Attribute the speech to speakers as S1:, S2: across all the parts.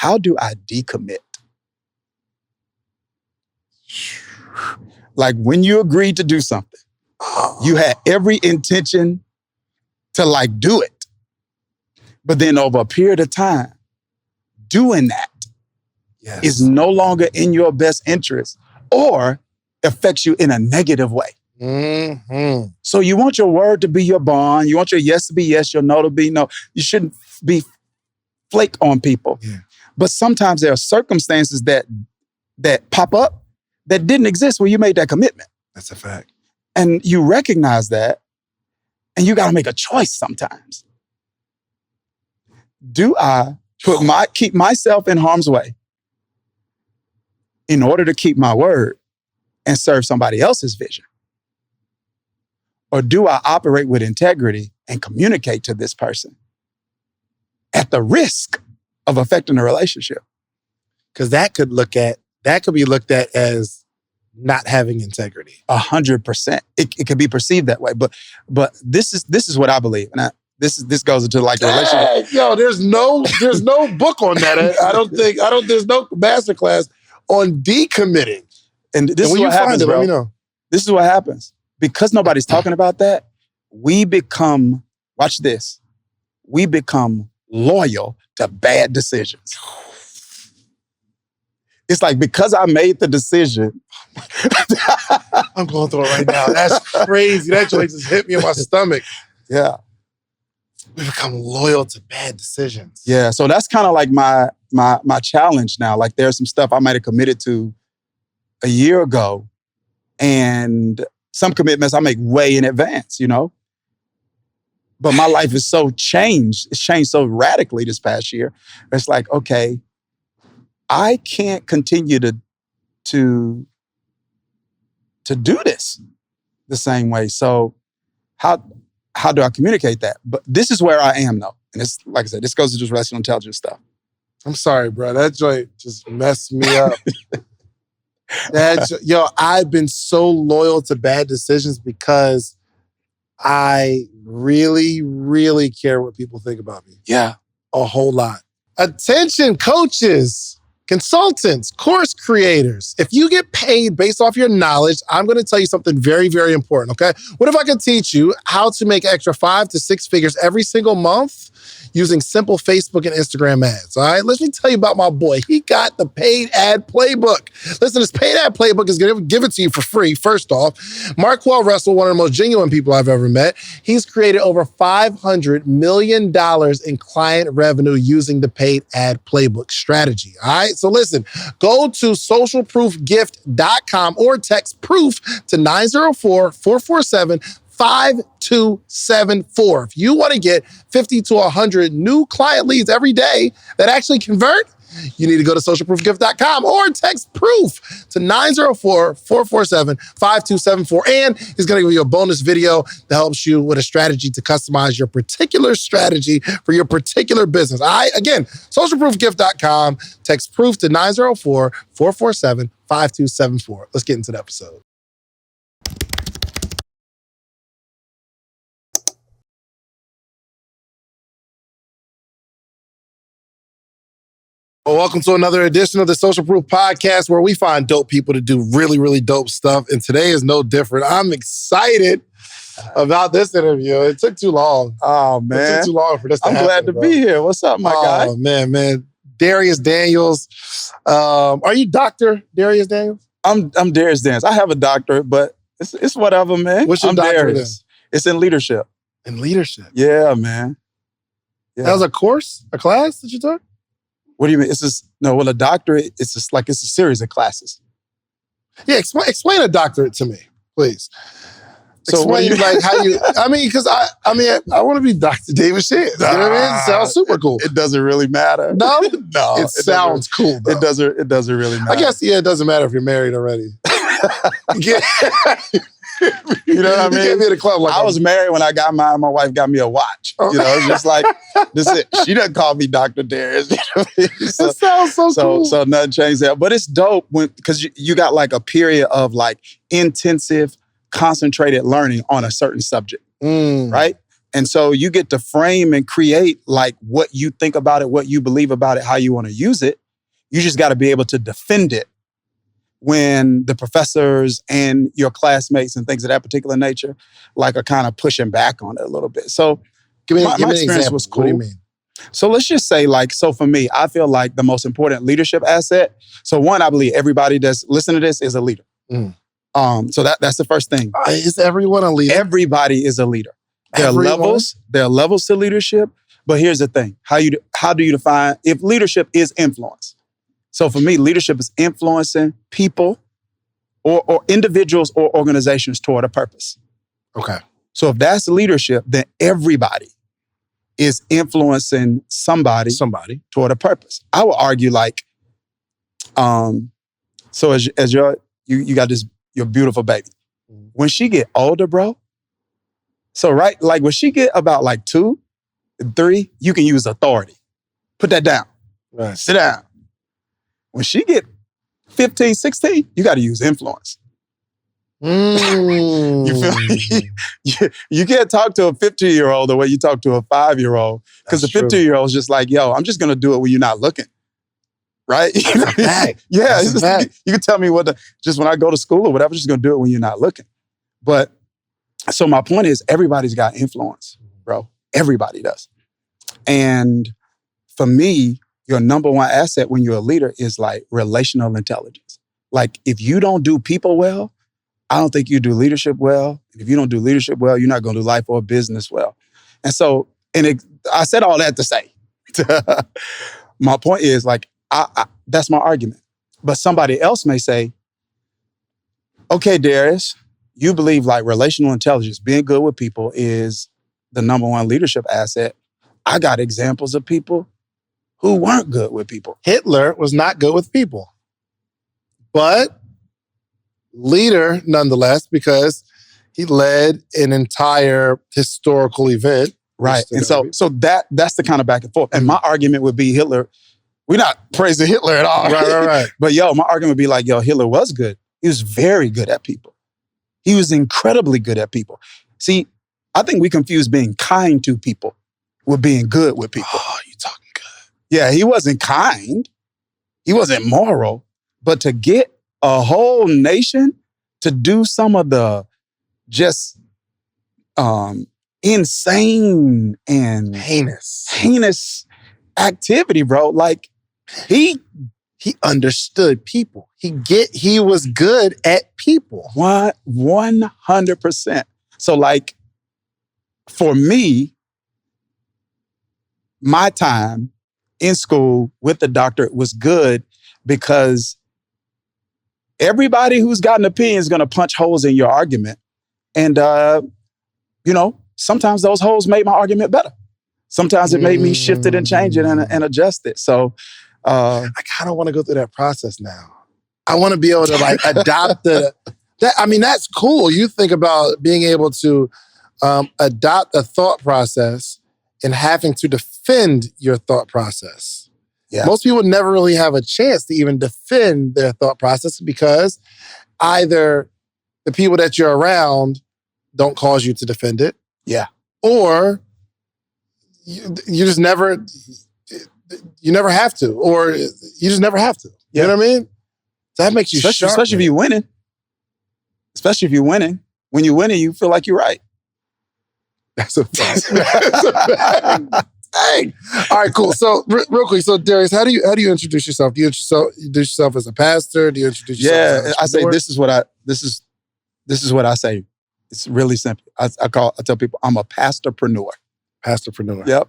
S1: how do I decommit? Like when you agreed to do something, you had every intention to like do it. But then over a period of time, doing that is no longer in your best interest or affects you in a negative way.
S2: Mm-hmm.
S1: So you want your word to be your bond. You want your yes to be yes, your no to be no. You shouldn't be flake on people.
S2: Yeah.
S1: But sometimes there are circumstances that pop up that didn't exist when you made that commitment.
S2: That's a fact.
S1: And you recognize that, and you got to make a choice sometimes. Do I keep myself in harm's way in order to keep my word and serve somebody else's vision? Or do I operate with integrity and communicate to this person at the risk of affecting the relationship?
S2: Because that could be looked at as not having integrity.
S1: 100%. It could be perceived that way. But this is what I believe. And this goes into like the relationship.
S2: Yo, there's no book on that. There's no masterclass on decommitting.
S1: And this is what happens, bro.
S2: Let me know.
S1: This is what happens. Because nobody's talking about that, we become, watch this, we become loyal to bad decisions. It's like, because I made the decision.
S2: I'm going through it right now. That's crazy. That joint just hit me in my stomach.
S1: Yeah.
S2: We become loyal to bad decisions.
S1: Yeah, so that's kind of like my challenge now. Like there's some stuff I might have committed to a year ago, and some commitments I make way in advance, you know? But my life is so changed. It's changed so radically this past year. It's like, okay, I can't continue to do this the same way. So how do I communicate that? But this is where I am though. And it's, like I said, this goes to just relational intelligence stuff.
S2: I'm sorry, bro. That joint just messed me up. I've been so loyal to bad decisions because I really, really care what people think about me.
S1: Yeah.
S2: A whole lot. Attention, coaches, consultants, course creators. If you get paid based off your knowledge, I'm going to tell you something very, very important, okay? What if I could teach you how to make extra 5 to 6 figures every single month using simple Facebook and Instagram ads, all right? Let me tell you about my boy. He got the paid ad playbook. Listen, this paid ad playbook is going to give it to you for free, first off. Marquel Russell, one of the most genuine people I've ever met, he's created over $500 million in client revenue using the paid ad playbook strategy, all right? So listen, go to socialproofgift.com or text PROOF to 904-447-5274. If you want to get 50 to 100 new client leads every day that actually convert, you need to go to socialproofgift.com or text PROOF to 904-447-5274. And he's going to give you a bonus video that helps you with a strategy to customize your particular strategy for your particular business. All right, again, socialproofgift.com, text PROOF to 904-447-5274. Let's get into the episode. Well, welcome to another edition of the Social Proof Podcast, where we find dope people to do really, really dope stuff. And today is no different. I'm excited about this interview. It took too long.
S1: Oh, man.
S2: It took too long for this to happen.
S1: I'm glad to be here. What's up, my guy?
S2: Oh, man. Dharius Daniels. Are you Dr. Dharius Daniels?
S1: I'm Dharius Daniels. I have a doctorate, but it's whatever, man.
S2: What's your doctorate in?
S1: It's in leadership.
S2: In leadership?
S1: Yeah, man. Yeah.
S2: That was a course, a class that you took?
S1: What do you mean? A doctorate, it's a series of classes.
S2: Yeah, explain a doctorate to me, please.
S1: So
S2: explain because I want to be Dr. David Shands. You know what I mean? It sounds super cool.
S1: It doesn't really matter.
S2: No?
S1: No.
S2: It sounds cool, though.
S1: It doesn't really matter.
S2: I guess, it doesn't matter if you're married already.
S1: You know what I mean?
S2: You can't be at a club like
S1: I was married when I got my wife got me a watch. You know, it's just like, this is it. She doesn't call me Dr. Dharius. You know what I mean?
S2: It sounds so cool.
S1: So nothing changed there. But it's dope because you got like a period of like intensive, concentrated learning on a certain subject, right? And so you get to frame and create like what you think about it, what you believe about it, how you want to use it. You just got to be able to defend it when the professors and your classmates and things of that particular nature like are kind of pushing back on it a little bit. So
S2: Give me
S1: my
S2: an
S1: experience
S2: example.
S1: was cool.
S2: What do you mean?
S1: So let's just say so for me, I feel like the most important leadership asset. So one, I believe everybody that's listening to this is a leader. So that's the first thing.
S2: Is everyone a leader?
S1: Everybody is a leader. There are levels to leadership. But here's the thing. How do you define if leadership is influence? So for me, leadership is influencing people or individuals or organizations toward a purpose.
S2: Okay.
S1: So if that's leadership, then everybody is influencing somebody toward a purpose. I would argue so as you got your beautiful baby. When she get older, bro, so right, like when she get about like 2, 3, you can use authority. Put that down.
S2: Right.
S1: Sit down. When she get 15, 16, you got to use influence. You feel me? You can't talk to a 15-year-old the way you talk to a 5-year-old because the 15-year-old is just like, yo, I'm just going to do it when you're not looking. Right? Yeah. You can tell me just when I go to school or whatever, just going to do it when you're not looking. But so my point is everybody's got influence, bro. Everybody does. And for me, your number one asset when you're a leader is like relational intelligence. Like if you don't do people well, I don't think you do leadership well. And if you don't do leadership well, you're not going to do life or business well. And so, I said all that to say, my point is like, that's my argument. But somebody else may say, okay, Dharius, you believe like relational intelligence, being good with people is the number one leadership asset. I got examples of people who weren't good with people.
S2: Hitler was not good with people, but leader nonetheless, because he led an entire historical event.
S1: Right. And so that's the kind of back and forth. And my argument would be Hitler, we're not praising Hitler at all.
S2: Right.
S1: But my argument would be like, Hitler was good. He was very good at people. He was incredibly good at people. See, I think we confuse being kind to people with being good with people.
S2: Oh, you talking good.
S1: Yeah, he wasn't kind. He wasn't moral. But to get a whole nation to do some of the just insane and heinous activity, bro. Like he
S2: understood people. He was good at people.
S1: 100%. So like for me, my time in school with the doctorate was good because everybody who's got an opinion is going to punch holes in your argument. And, sometimes those holes made my argument better. Sometimes it made me shift it and change it and adjust it. So
S2: I kind of want to go through that process now. I want to be able to like adopt that's cool. You think about being able to adopt a thought process and having to defend your thought process.
S1: Yeah.
S2: Most people never really have a chance to even defend their thought process because either the people that you're around don't cause you to defend it.
S1: Yeah.
S2: Or you just never have to, or you just never have to. You know what I mean? That makes you sharp.
S1: Especially if you're winning. Especially if you're winning. When you're winning, you feel like you're right.
S2: That's a fact. Dang. All right, cool. So real quick, so Dharius, how do you introduce yourself? Do you introduce yourself as a pastor? Do you introduce yourself as an entrepreneur?
S1: I say this is what I say. It's really simple. I tell people I'm a pastorpreneur.
S2: Pastorpreneur.
S1: Yep.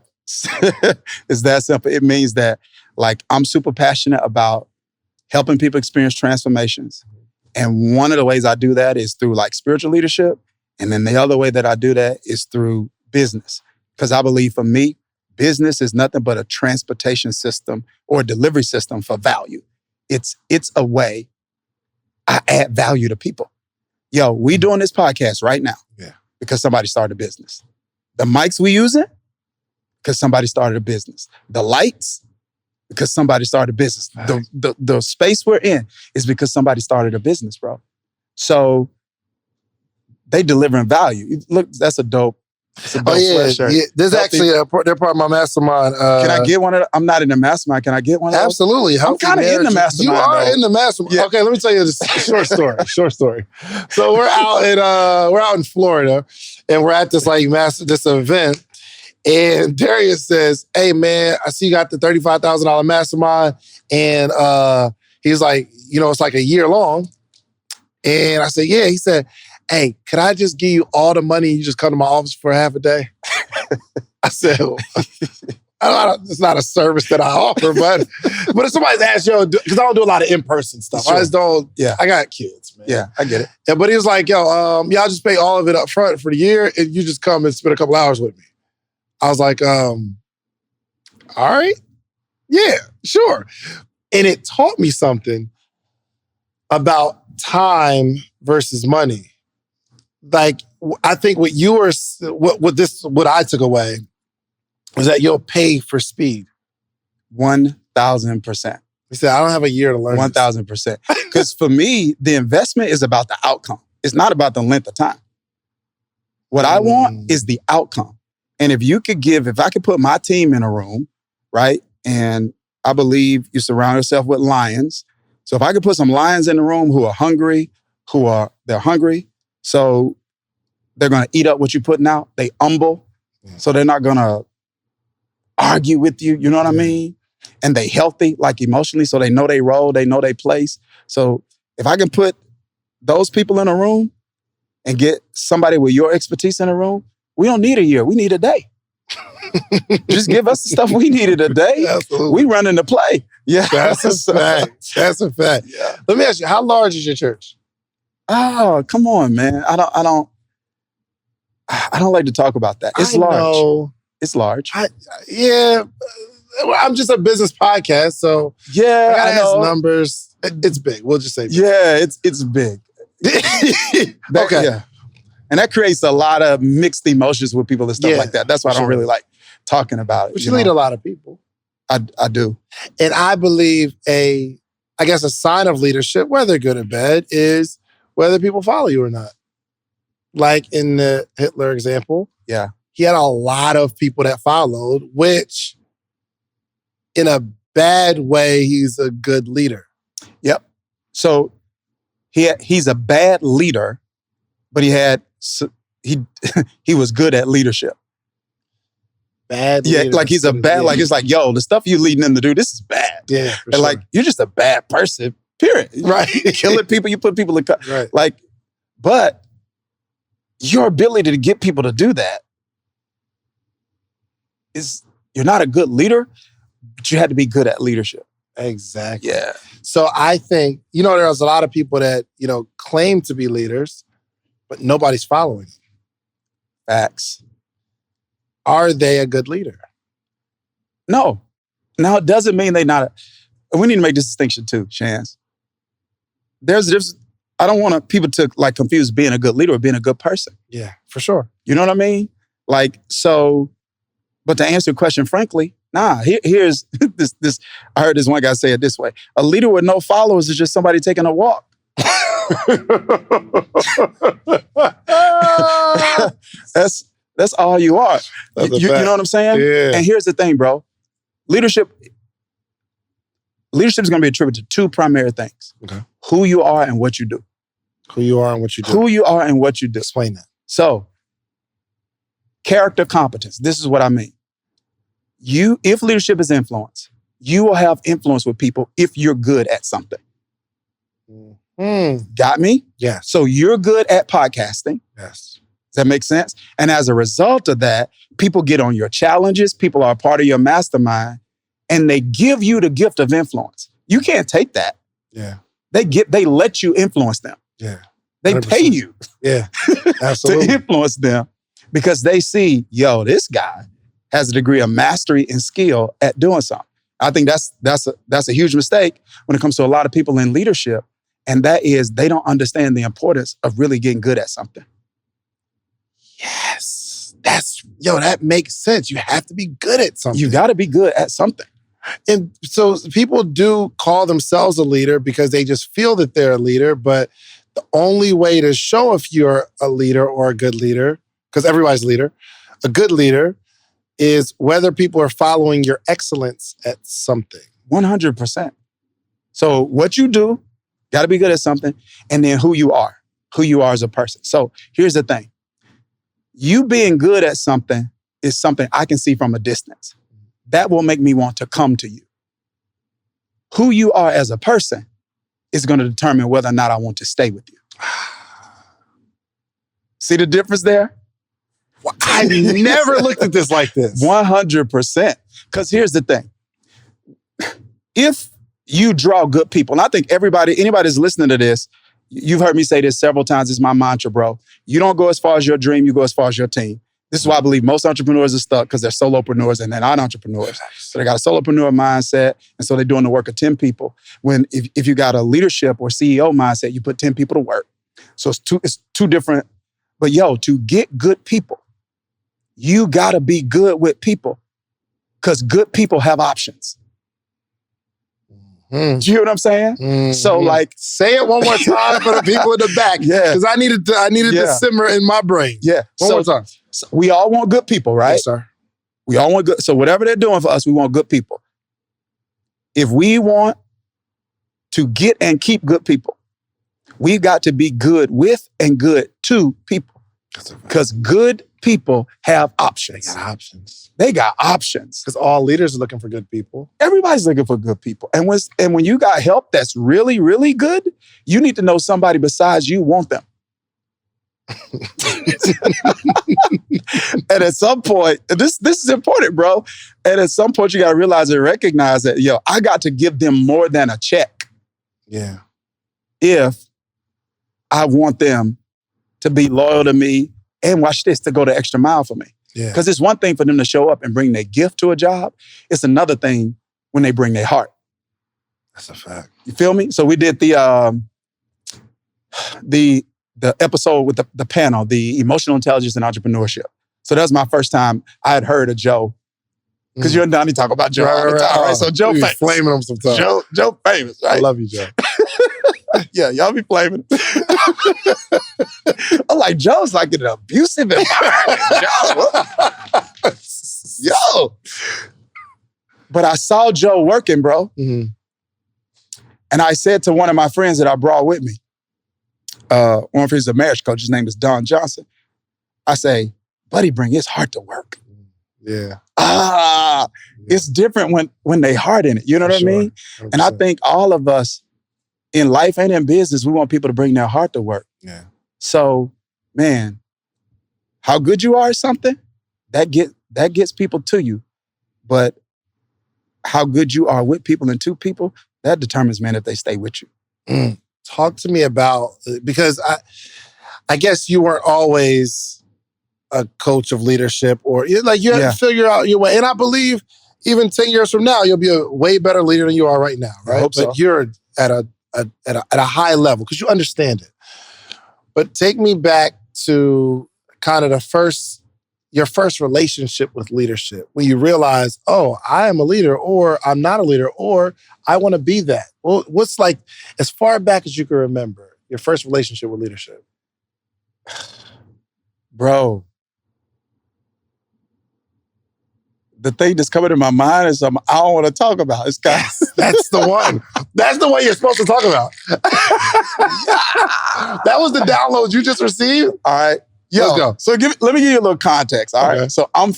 S1: It's that simple. It means that like I'm super passionate about helping people experience transformations. And one of the ways I do that is through like spiritual leadership. And then the other way that I do that is through business. Because I believe for me, business is nothing but a transportation system or a delivery system for value. It's a way I add value to people. Yo, we doing this podcast right now because somebody started a business. The mics we using because somebody started a business. The lights because somebody started a business. The space we're in is because somebody started a business, bro. So they delivering value. Look, that's a dope It's a dope sweatshirt.
S2: Yeah. There's
S1: Healthy.
S2: actually they're part of my mastermind.
S1: Can I get one of them? I'm not in the mastermind. Can I get one of those?
S2: Absolutely.
S1: I'm kind of in the mastermind.
S2: You are
S1: though.
S2: in the mastermind.
S1: Yeah.
S2: Okay, let me tell you this short story. So we're out in Florida, and we're at this this event. And Dharius says, "Hey man, I see you got the $35,000 mastermind," and he's like, it's like a year long. And I said, "Yeah." He said, "Hey, could I just give you all the money and you just come to my office for half a day?" I said, it's not a service that I offer, but if somebody's asked because I don't do a lot of in-person stuff.
S1: Sure.
S2: I just don't.
S1: Yeah.
S2: I got kids, man.
S1: Yeah, I get it.
S2: Yeah, but he was like, I'll just pay all of it up front for the year and you just come and spend a couple hours with me. I was like, all right. Yeah, sure. And it taught me something about time versus money. Like, I think what I took away was that you'll pay for speed.
S1: 1,000%.
S2: He said, I don't have a year to learn
S1: 1,000%. Because for me, the investment is about the outcome. It's not about the length of time. What I want is the outcome. And if I could put my team in a room, right? And I believe you surround yourself with lions. So if I could put some lions in the room who are hungry, they're hungry. So they're going to eat up what you're putting out. They humble. So they're not going to argue with you. You know what I mean? And they healthy, like emotionally. So they know they role, they know they place. So if I can put those people in a room and get somebody with your expertise in a room, we don't need a year. We need a day. Just give us the stuff we needed a day.
S2: Absolutely.
S1: We run into play. Yeah.
S2: That's a fact. That's a fact.
S1: Yeah.
S2: Let me ask you, how large is your church?
S1: Oh, come on, man. I don't like to talk about that. It's large.
S2: Know.
S1: It's large.
S2: I'm just a business podcast, so
S1: yeah,
S2: I gotta ask numbers. It's big. We'll just say big.
S1: Yeah, it's big.
S2: Okay.
S1: Yeah. And that creates a lot of mixed emotions with people and stuff like that. That's why I don't really like talking about it.
S2: But you lead a lot of people.
S1: I do.
S2: And I believe a sign of leadership, whether good or bad, is whether people follow you or not. Like in the Hitler example.
S1: Yeah.
S2: He had a lot of people that followed, which in a bad way, he's a good leader.
S1: Yep. So he's a bad leader, but he was good at leadership.
S2: Bad
S1: leader.
S2: Yeah,
S1: like he's a bad, like it's like, yo, the stuff you leading them to do, this is bad.
S2: Yeah.
S1: And like, you're just a bad person, period.
S2: Right.
S1: Killing people, you put people in
S2: right.
S1: Like, but your ability to get people to do that you're not a good leader, but you had to be good at leadership.
S2: Exactly.
S1: Yeah.
S2: So I think, there's a lot of people that, claim to be leaders, but nobody's following them.
S1: Facts.
S2: Are they a good leader?
S1: No. Now, it doesn't mean they're not. We need to make this distinction too, Chance. There's a difference. I don't want people to confuse being a good leader with being a good person.
S2: Yeah, for sure.
S1: You know what I mean? But to answer your question, frankly, here's this. I heard this one guy say it this way: a leader with no followers is just somebody taking a walk. That's all you are. You know what I'm saying?
S2: Yeah.
S1: And here's the thing, bro. Leadership is going to be attributed to two primary things.
S2: Okay.
S1: Who you are and what you do.
S2: Who you are and what you do.
S1: Who you are and what you do.
S2: Explain that.
S1: So, character competence. This is what I mean. If leadership is influence, you will have influence with people if you're good at something. Got me?
S2: Yeah.
S1: So you're good at podcasting.
S2: Yes.
S1: Does that make sense? And as a result of that, people get on your challenges, people are a part of your mastermind, and they give you the gift of influence. You can't take that.
S2: Yeah.
S1: They let you influence them.
S2: Yeah. 100%.
S1: They pay you
S2: absolutely.
S1: to influence them because they see, yo, this guy has a degree of mastery and skill at doing something. I think that's a huge mistake when it comes to a lot of people in leadership. And that is they don't understand the importance of really getting good at something.
S2: Yes. That makes sense. You have to be good at something.
S1: You got to be good at something.
S2: And so people do call themselves a leader because they just feel that they're a leader. But the only way to show if you're a leader or a good leader, because everybody's a leader, A good leader is whether people are following your excellence at something.
S1: 100%. So what you do, got to be good at something, and then who you are as a person. So here's the thing. You being good at something is something I can see from a distance. That will make me want to come to you. Who you are as a person is going to determine whether or not I want to stay with you. See the difference there?
S2: I never looked at this like this.
S1: 100%. Because here's the thing. If you draw good people, and I think anybody that's listening to this, you've heard me say this several times, it's my mantra, bro. You don't go as far as your dream, you go as far as your team. This is why I believe most entrepreneurs are stuck, because they're solopreneurs and they're not entrepreneurs. So they got a solopreneur mindset, and so they're doing the work of 10 people. When if you got a leadership or CEO mindset, you put 10 people to work. So it's two different. But to get good people, you got to be good with people, because good people have options. Do you hear what I'm saying? So
S2: say it one more time for the people in the back.
S1: Yeah.
S2: Because I needed to simmer in my brain.
S1: Yeah.
S2: One more time.
S1: So we all want good people, right?
S2: Yes, sir.
S1: We all want good. So whatever they're doing for us, we want good people. If we want to get and keep good people, we've got to be good with and good to people. Because good people have options. They got options.
S2: Because all leaders are looking for good people.
S1: Everybody's looking for good people. And when you got help that's really, really good, you need to know somebody besides you want them. And at some point, this is important, bro. And at some point, you got to realize and recognize that, I got to give them more than a check.
S2: Yeah.
S1: If I want them to be loyal to me and watch this, to go the extra mile for me.
S2: Yeah.
S1: Because it's one thing for them to show up and bring their gift to a job. It's another thing when they bring their heart.
S2: That's a fact.
S1: You feel me? So we did the episode with the panel, the emotional intelligence and entrepreneurship. So that was my first time I had heard of Joe. Because you and Donnie talk about Joe all the time, right? So Joe famous.
S2: Flaming him sometimes.
S1: Joe famous, right?
S2: I love you, Joe.
S1: Yeah, y'all be flaming. I'm like, Joe's like in an abusive environment. Yo. But I saw Joe working, bro.
S2: Mm-hmm.
S1: And I said to one of my friends that I brought with me, one of my friends is a marriage coach, his name is Don Johnson. I say, buddy, bring his heart to work.
S2: Yeah.
S1: It's different when they heart in it. You know what I mean? 100%. And I think all of us in life and in business, we want people to bring their heart to work.
S2: Yeah.
S1: So, man, how good you are at something, that gets people to you. But how good you are with people and to people, that determines, man, if they stay with you.
S2: Talk to me about, because I guess you weren't always a coach of leadership, or you had to figure out your way. And I believe even 10 years from now, you'll be a way better leader than you are right now, right?
S1: I hope so.
S2: But you're at a high level because you understand it. But take me back to kind of your first relationship with leadership, when you realize, oh, I am a leader, or I'm not a leader, or I want to be that. Well, what's like, as far back as you can remember, your first relationship with leadership?
S1: Bro, the thing that's coming to my mind is something I don't want to talk about. It's kind of
S2: That's the one. That's the one you're supposed to talk about. That was the download you just received?
S1: All right.
S2: Let's go.
S1: So let me give you a little context. All right. So I'm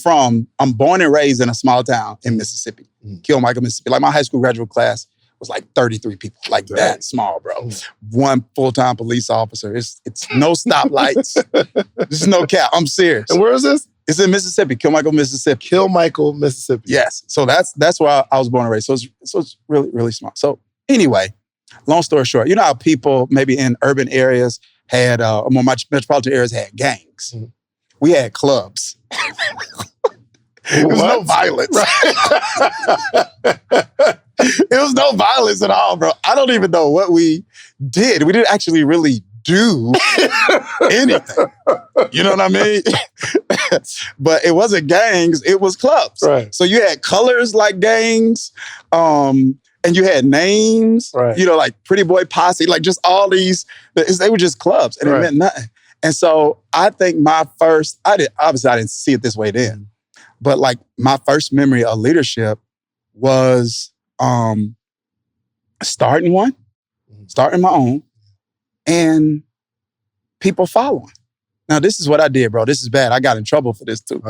S1: born and raised in a small town in Mississippi, Kilmichael, Mississippi. Like my high school graduate class was like 33 people, like that small, bro. One full-time police officer. It's no stoplights. This is no cap. I'm serious.
S2: And where is this?
S1: It's in Mississippi, Kilmichael, Mississippi.
S2: Kilmichael, Mississippi.
S1: Yes. So that's where I was born and raised. So it's really, really small. So anyway, long story short, you know how people maybe in urban areas had, or more metropolitan areas had gangs. We had clubs. There was no violence. There was no violence at all, bro. I don't even know what we did. We didn't actually really do anything. You know what I mean? But it wasn't gangs, it was clubs.
S2: Right.
S1: So you had colors like gangs, and you had names,
S2: right.
S1: Like Pretty Boy Posse, like just all these, they were just clubs, and it meant nothing. And so I think obviously I didn't see it this way then, but like my first memory of leadership was starting my own, and people following. Now, this is what I did, bro. This is bad. I got in trouble for this too.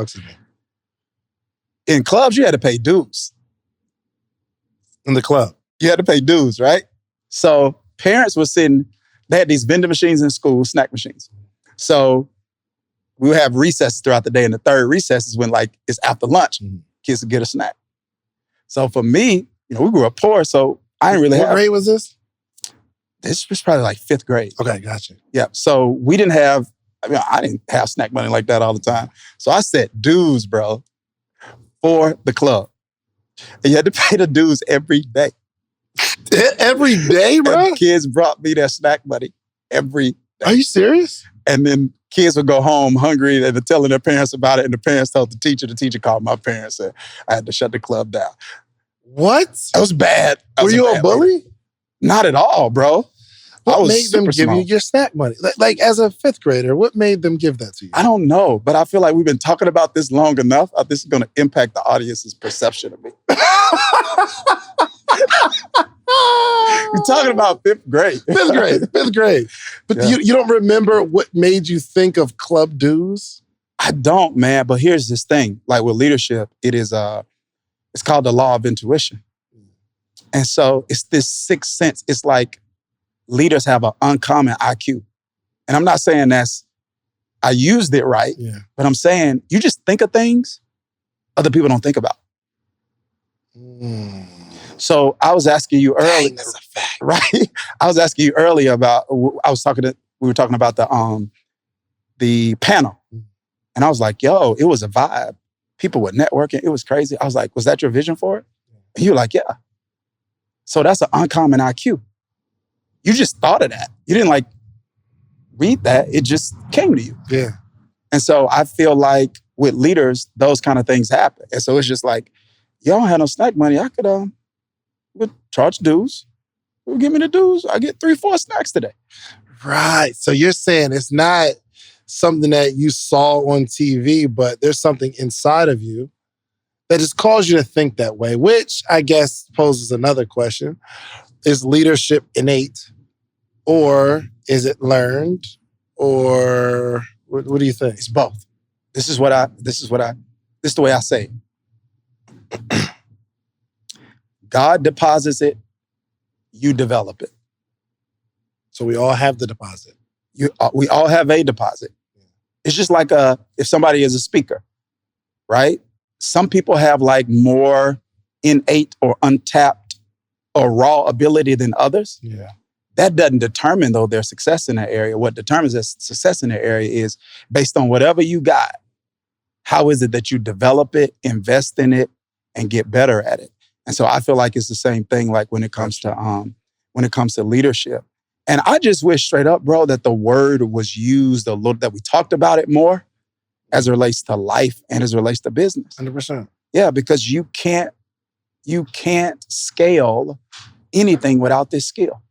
S1: In clubs, you had to pay dues.
S2: In the club.
S1: You had to pay dues, right? So parents were sitting, they had these vending machines in school, snack machines. So we would have recesses throughout the day, and the third recess is when like it's after lunch. Kids would get a snack. So for me, we grew up poor, so I didn't really have.
S2: What grade was this?
S1: This was probably like 5th grade.
S2: Okay, gotcha.
S1: Yeah, so we didn't have, I didn't have snack money like that all the time. So I set dues, bro, for the club. And you had to pay the dues every day.
S2: Every day, bro?
S1: And kids brought me their snack money every day.
S2: Are you serious?
S1: And then kids would go home hungry and they're telling their parents about it. And the parents told the teacher called my parents and I had to shut the club down.
S2: What?
S1: That was bad.
S2: Were you a bully?
S1: Not at all, bro.
S2: What made them give you your snack money? Like as a 5th grader, what made them give that to you?
S1: I don't know, but I feel like we've been talking about this long enough. This is going to impact the audience's perception of me. We're talking about 5th grade.
S2: 5th grade. But yeah. you don't remember what made you think of club dues?
S1: I don't, man. But here's this thing. Like with leadership, it's called the law of intuition. And so it's this sixth sense. It's like leaders have an uncommon IQ. And I'm not saying I used it right, but I'm saying you just think of things other people don't think about. So I was asking you earlier,
S2: that's a fact,
S1: right? I was asking you earlier about, we were talking about the panel. And I was like, yo, it was a vibe. People were networking. It was crazy. I was like, was that your vision for it? And you were like, yeah. So that's an uncommon IQ. You just thought of that. You didn't like read that. It just came to you.
S2: Yeah.
S1: And so I feel like with leaders, those kind of things happen. And so it's just like, y'all don't have no snack money. I could charge dues. Give me the dues. I get 3-4 snacks today.
S2: Right. So you're saying it's not something that you saw on TV, but there's something inside of you that just caused you to think that way, which I guess poses another question. Is leadership innate, or is it learned, or what do you think?
S1: It's both. This is the way I say it. God deposits it, you develop it.
S2: So we all have the deposit.
S1: We all have a deposit. It's just like if somebody is a speaker, right? Some people have like more innate or untapped or raw ability than others.
S2: Yeah.
S1: That doesn't determine, though, their success in that area. What determines their success in that area is based on whatever you got. How is it that you develop it, invest in it, and get better at it? And so I feel like it's the same thing like when it comes to leadership. And I just wish straight up, bro, that the word was used a little, that we talked about it more as it relates to life and as it relates to business.
S2: 100%.
S1: Yeah, because you can't scale anything without this skill.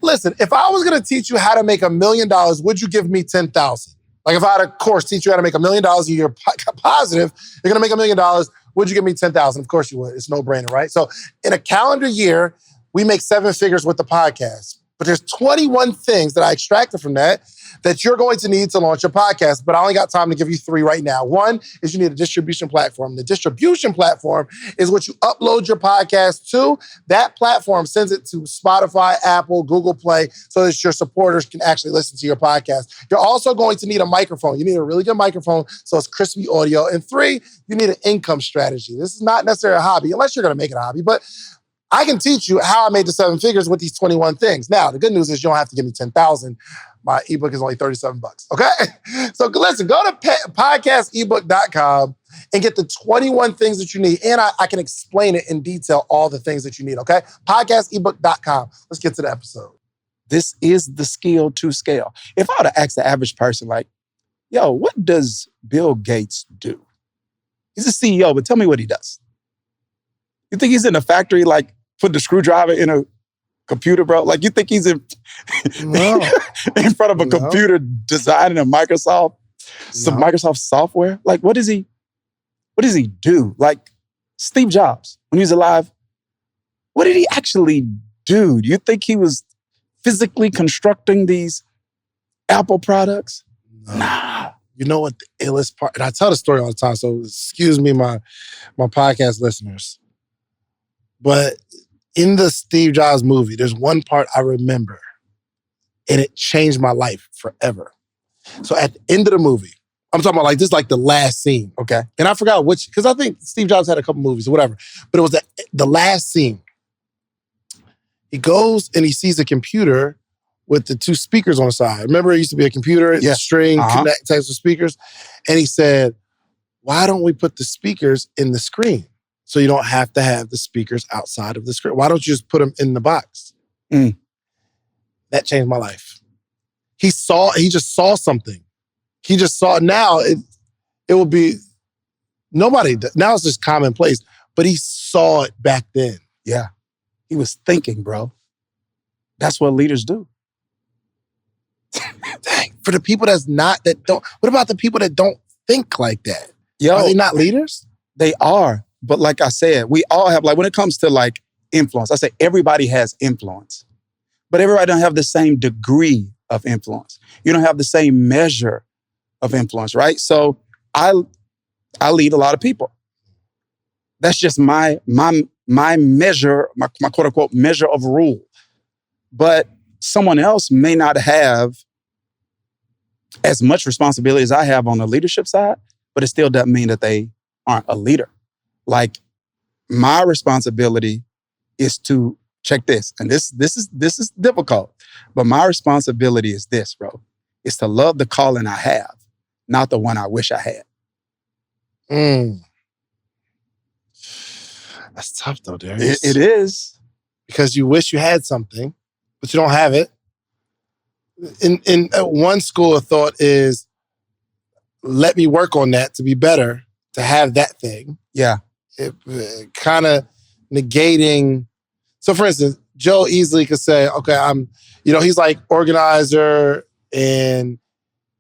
S2: Listen, if I was going to teach you how to make $1 million, would you give me 10,000? Like if I had a course teach you how to make $1 million a year positive, you're going to make $1 million, would you give me 10,000? Of course you would. It's no brainer, right? So in a calendar year, we make 7 figures with the podcast. But there's 21 things that I extracted from that you're going to need to launch your podcast. But I only got time to give you 3 right now. One is you need a distribution platform. The distribution platform is what you upload your podcast to. That platform sends it to Spotify, Apple, Google Play, so that your supporters can actually listen to your podcast. You're also going to need a microphone. You need a really good microphone so it's crispy audio. And 3, you need an income strategy. This is not necessarily a hobby, unless you're going to make it a hobby. But I can teach you how I made the 7 figures with these 21 things. Now, the good news is you don't have to give me 10,000. My ebook is only $37, okay? So listen, go to podcastebook.com and get the 21 things that you need. And I can explain it in detail, all the things that you need, okay? Podcastebook.com. Let's get to the episode.
S1: This is the skill to scale. If I were to ask the average person, like, yo, what does Bill Gates do? He's a CEO, but tell me what he does. You think he's in a factory, like, put the screwdriver in a computer, bro? Like, you think he's in,
S2: No.
S1: in front of a
S2: No.
S1: computer designing a some Microsoft software? Like, what does he do? Like, Steve Jobs, when he was alive, what did he actually do? Do you think he was physically constructing these Apple products?
S2: No.
S1: Nah.
S2: You know what the illest part, and I tell the story all the time, so excuse me, my podcast listeners. But in the Steve Jobs movie, there's one part I remember, and it changed my life forever. So at the end of the movie, I'm talking about like this is like the last scene.
S1: Okay.
S2: And I forgot which, because I think Steve Jobs had a couple movies or whatever, but it was the last scene. He goes and he sees a computer with the two speakers on the side. Remember, it used to be a computer, it's a string, connect types of speakers. And he said, why don't we put the speakers in the screen? So you don't have to have the speakers outside of the screen. Why don't you just put them in the box? That changed my life. He just saw something. He just saw, now it will be, nobody, now it's just commonplace, but he saw it back then.
S1: Yeah. He was thinking, bro. That's what leaders do.
S2: Dang, for the people what about the people that don't think like that?
S1: Yo,
S2: are they not leaders?
S1: They are. But like I said, we all have, like, when it comes to like influence, I say everybody has influence, but everybody don't have the same degree of influence. You don't have the same measure of influence, right? So I lead a lot of people. That's just my measure, my quote unquote measure of rule. But someone else may not have as much responsibility as I have on the leadership side, but it still doesn't mean that they aren't a leader. Like, my responsibility is to check this, and this is difficult, but my responsibility is this, bro. It's to love the calling I have, not the one I wish I had.
S2: That's tough though, Dharius.
S1: It is.
S2: Because you wish you had something, but you don't have it. In one school of thought is, let me work on that to be better, to have that thing.
S1: Yeah.
S2: It kind of negating. So for instance, Joe easily could say, okay, he's like organizer, and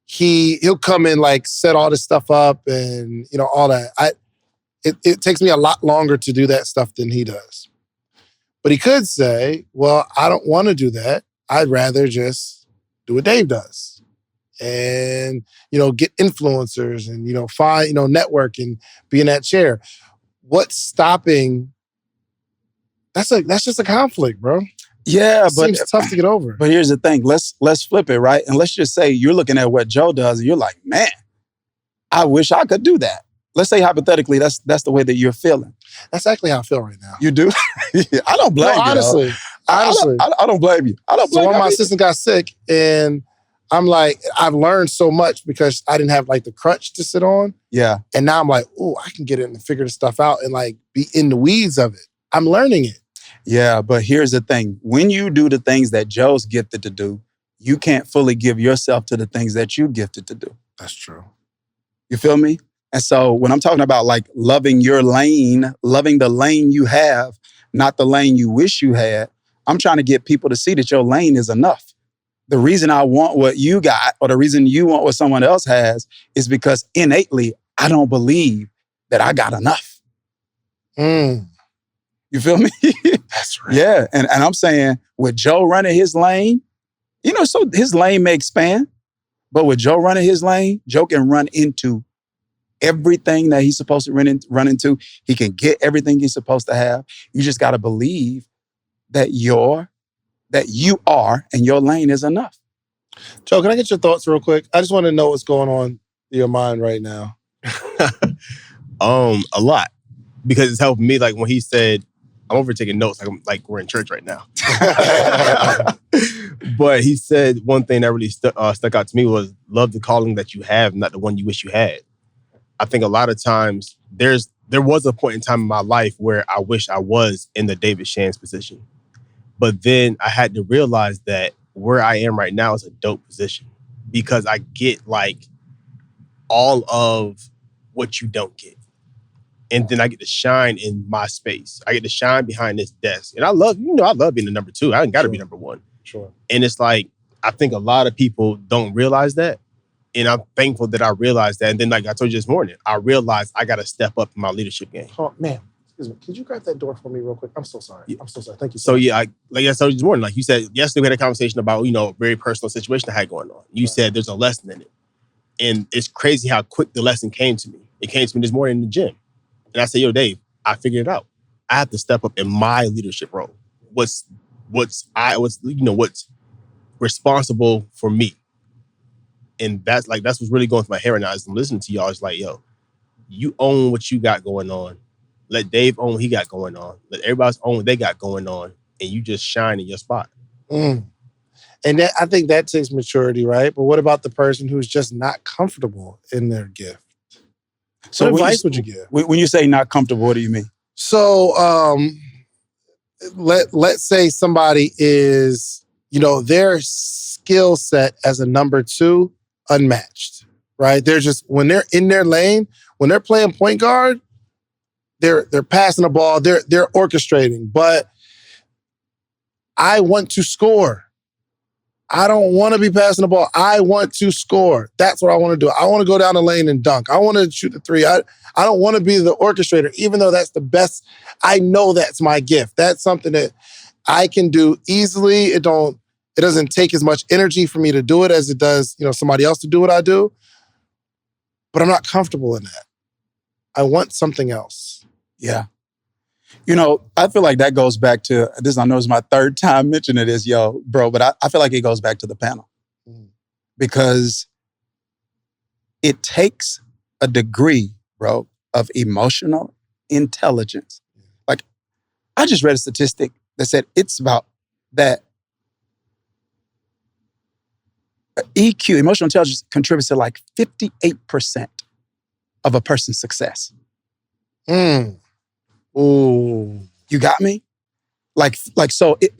S2: he'll come in, like, set all this stuff up and, all that. It takes me a lot longer to do that stuff than he does. But he could say, well, I don't want to do that. I'd rather just do what Dave does. And, get influencers and, find, network and be in that chair. What's stopping? That's just a conflict, bro.
S1: Yeah, but
S2: seems tough to get over.
S1: But here's the thing. Let's flip it, right? And let's just say you're looking at what Joe does and you're like, man, I wish I could do that. Let's say hypothetically, that's the way that you're feeling.
S2: That's actually how I feel right now.
S1: You do? I don't blame you.
S2: Honestly.
S1: I don't blame you.
S2: So when my assistant got sick, and I'm like, I've learned so much because I didn't have like the crutch to sit on.
S1: Yeah.
S2: And now I'm like, oh, I can get in and figure this stuff out and like be in the weeds of it. I'm learning it.
S1: Yeah, but here's the thing. When you do the things that Joe's gifted to do, you can't fully give yourself to the things that you gifted to do.
S2: That's true.
S1: You feel me? And so when I'm talking about like loving your lane, loving the lane you have, not the lane you wish you had, I'm trying to get people to see that your lane is enough. The reason I want what you got, or the reason you want what someone else has, is because innately, I don't believe that I got enough. You feel me?
S2: That's right.
S1: Yeah. And I'm saying with Joe running his lane, so his lane may expand, but with Joe running his lane, Joe can run into everything that he's supposed to run into. He can get everything he's supposed to have. You just got to believe that you are and your lane is enough.
S2: Joe, can I get your thoughts real quick? I just want to know what's going on in your mind right now.
S3: A lot. Because it's helping me. Like when he said, I'm over taking notes, like we're in church right now. But he said one thing that really stuck out to me was love the calling that you have, not the one you wish you had. I think a lot of times there was a point in time in my life where I wish I was in the David Shands position. But then I had to realize that where I am right now is a dope position because I get like all of what you don't get. And then I get to shine in my space. I get to shine behind this desk. And I love being the number two. I ain't got to be number one.
S2: Sure.
S3: And it's like, I think a lot of people don't realize that. And I'm thankful that I realized that. And then, like I told you this morning, I realized I got to step up in my leadership game.
S2: Oh, man. Excuse me. Could you grab that door for me real quick? I'm so sorry.
S3: Yeah.
S2: I'm so sorry. Thank you.
S3: So yeah, like I told you this morning, like you said, yesterday we had a conversation about, a very personal situation I had going on. You said there's a lesson in it. And it's crazy how quick the lesson came to me. It came to me this morning in the gym. And I said, yo, Dave, I figured it out. I have to step up in my leadership role. What's responsible for me. And that's what's really going through my head right now as I'm listening to y'all. It's like, yo, you own what you got going on. Let Dave own what he got going on. Let everybody else own what they got going on. And you just shine in your spot.
S2: And I think that takes maturity, right? But what about the person who's just not comfortable in their gift? So what advice would you give?
S1: When you say not comfortable, what do you mean?
S2: So let's say somebody is, their skill set as a number two, unmatched, right? They're just, when they're in their lane, when they're playing point guard, they're passing the ball, they're orchestrating. But I want to score. I don't want to be passing the ball. I want to score. That's what I want to do. I want to go down the lane and dunk. I want to shoot the three. I don't want to be the orchestrator, even though that's the best. I know that's my gift. That's something that I can do easily. It doesn't take as much energy for me to do it as it does, somebody else to do what I do. But I'm not comfortable in that. I want something else.
S1: Yeah. I feel like that goes back to this. I know it's my third time mentioning this, but I feel like it goes back to the panel because it takes a degree, bro, of emotional intelligence. Like, I just read a statistic that said it's about that EQ, emotional intelligence, contributes to like 58% of a person's success.
S2: Ooh,
S1: you got me? So it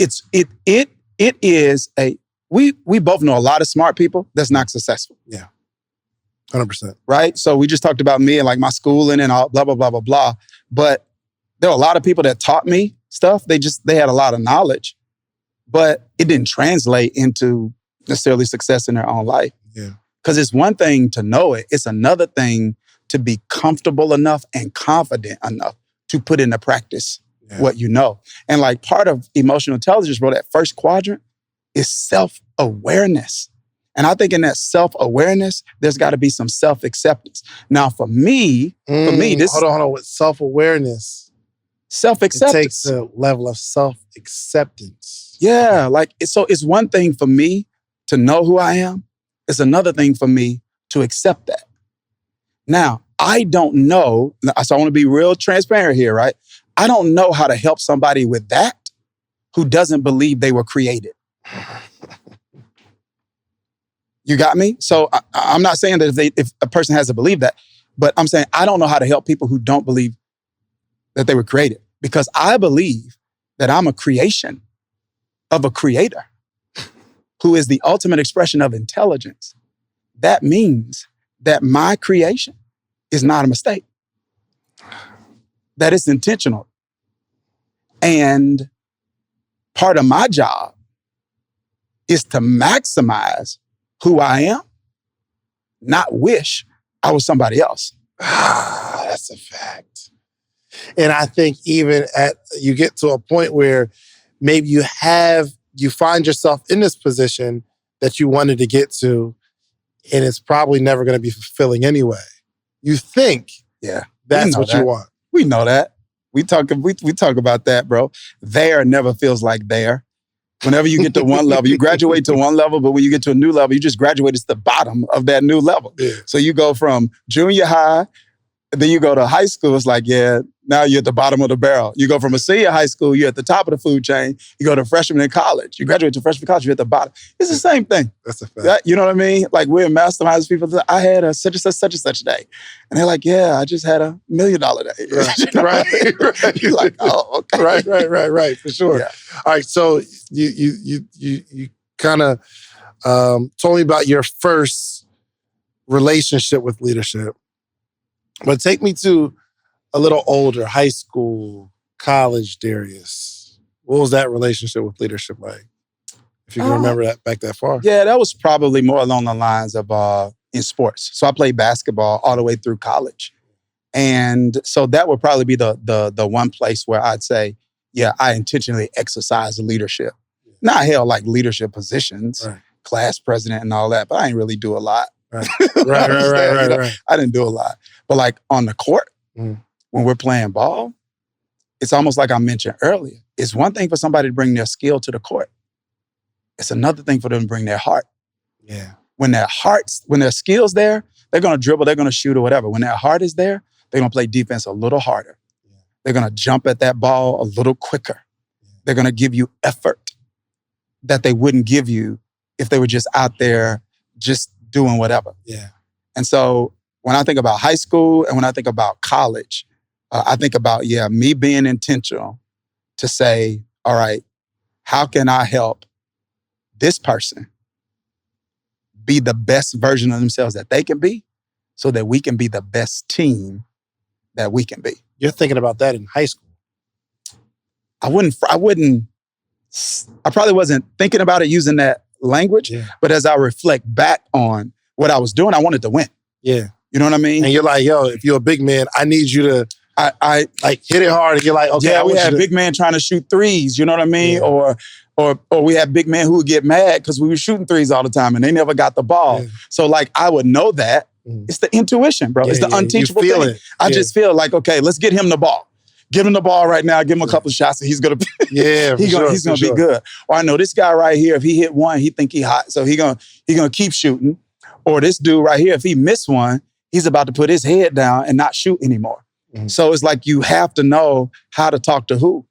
S1: is we both know a lot of smart people that's not successful.
S2: Yeah. 100%.
S1: Right? So we just talked about me and like my schooling and all blah, blah, blah, blah, blah. But there are a lot of people that taught me stuff. They had a lot of knowledge, but it didn't translate into necessarily success in their own life.
S2: Yeah.
S1: Because it's one thing to know it. It's another thing to be comfortable enough and confident enough to put into practice what you know. And like part of emotional intelligence, bro, that first quadrant is self-awareness. And I think in that self-awareness, there's got to be some self-acceptance. Now, for me, this
S2: hold on. With self-awareness,
S1: self-acceptance.
S2: It takes a level of self-acceptance.
S1: Yeah, so it's one thing for me to know who I am. It's another thing for me to accept that. Now, I don't know, so I want to be real transparent here, right? I don't know how to help somebody with that who doesn't believe they were created. You got me? So I'm not saying that if a person has to believe that, but I'm saying I don't know how to help people who don't believe that they were created, because I believe that I'm a creation of a creator who is the ultimate expression of intelligence. That means that my creation is not a mistake, that it's intentional. And part of my job is to maximize who I am, not wish I was somebody else.
S2: That's a fact. And I think even you get to a point where maybe you find yourself in this position that you wanted to get to, and it's probably never going to be fulfilling anyway. You think that's what you want.
S1: We know that. We talk about that, bro. There never feels like there. Whenever you get to one level, you graduate to one level, but when you get to a new level, you just graduate to the bottom of that new level.
S2: Yeah.
S1: So you go from junior high, then you go to high school. It's like, now you're at the bottom of the barrel. You go from a senior high school, you're at the top of the food chain. You go to freshman in college. You graduate to freshman college, you're at the bottom. It's the same thing.
S2: That's a fact.
S1: You know what I mean? Like, we're masterminds people. I had a such and such day. And they're like, I just had $1 million day.
S2: Right.
S1: You're like, oh, okay.
S2: Right. For sure.
S1: Yeah.
S2: All right. So you kind of told me about your first relationship with leadership. But take me to a little older, high school, college, Dharius, what was that relationship with leadership like? If you can remember that back that far.
S1: Yeah, that was probably more along the lines of in sports. So I played basketball all the way through college. And so that would probably be the one place where I'd say, yeah, I intentionally exercise leadership. Now I held like leadership positions,
S2: Right.
S1: class president and all that, but I didn't really do a lot.
S2: Right. Right.
S1: I didn't do a lot. But like on the court, when we're playing ball, it's almost like I mentioned earlier. It's one thing for somebody to bring their skill to the court. It's another thing for them to bring their heart.
S2: Yeah.
S1: When their skill's there, they're going to dribble, they're going to shoot or whatever. When their heart is there, they're going to play defense a little harder.
S2: Yeah.
S1: They're going to jump at that ball a little quicker.
S2: Yeah.
S1: They're going to give you effort that they wouldn't give you if they were just out there just doing whatever.
S2: Yeah.
S1: And so when I think about high school and when I think about college, I think about, me being intentional to say, all right, how can I help this person be the best version of themselves that they can be so that we can be the best team that we can be?
S2: You're thinking about that in high school.
S1: I probably wasn't thinking about it using that language, but as I reflect back on what I was doing, I wanted to win.
S2: Yeah.
S1: You know what I mean?
S2: And you're like, yo, if you're a big man, I need you to I like hit it hard. And you're like, okay.
S1: Yeah, we had big men trying to shoot threes, you know what I mean?
S2: Yeah.
S1: Or we had big men who would get mad because we were shooting threes all the time and they never got the ball. Yeah. So like I would know that. It's the intuition, bro. It's the unteachable
S2: you feel
S1: thing.
S2: It.
S1: I just feel like, okay, let's get him the ball. Give him the ball right now. Give him a couple of shots and he's gonna he's gonna be good. Or I know this guy right here, if he hit one, he think he hot. So he gonna keep shooting. Or this dude right here, if he missed one, he's about to put his head down and not shoot anymore. So it's like you have to know how to talk to who.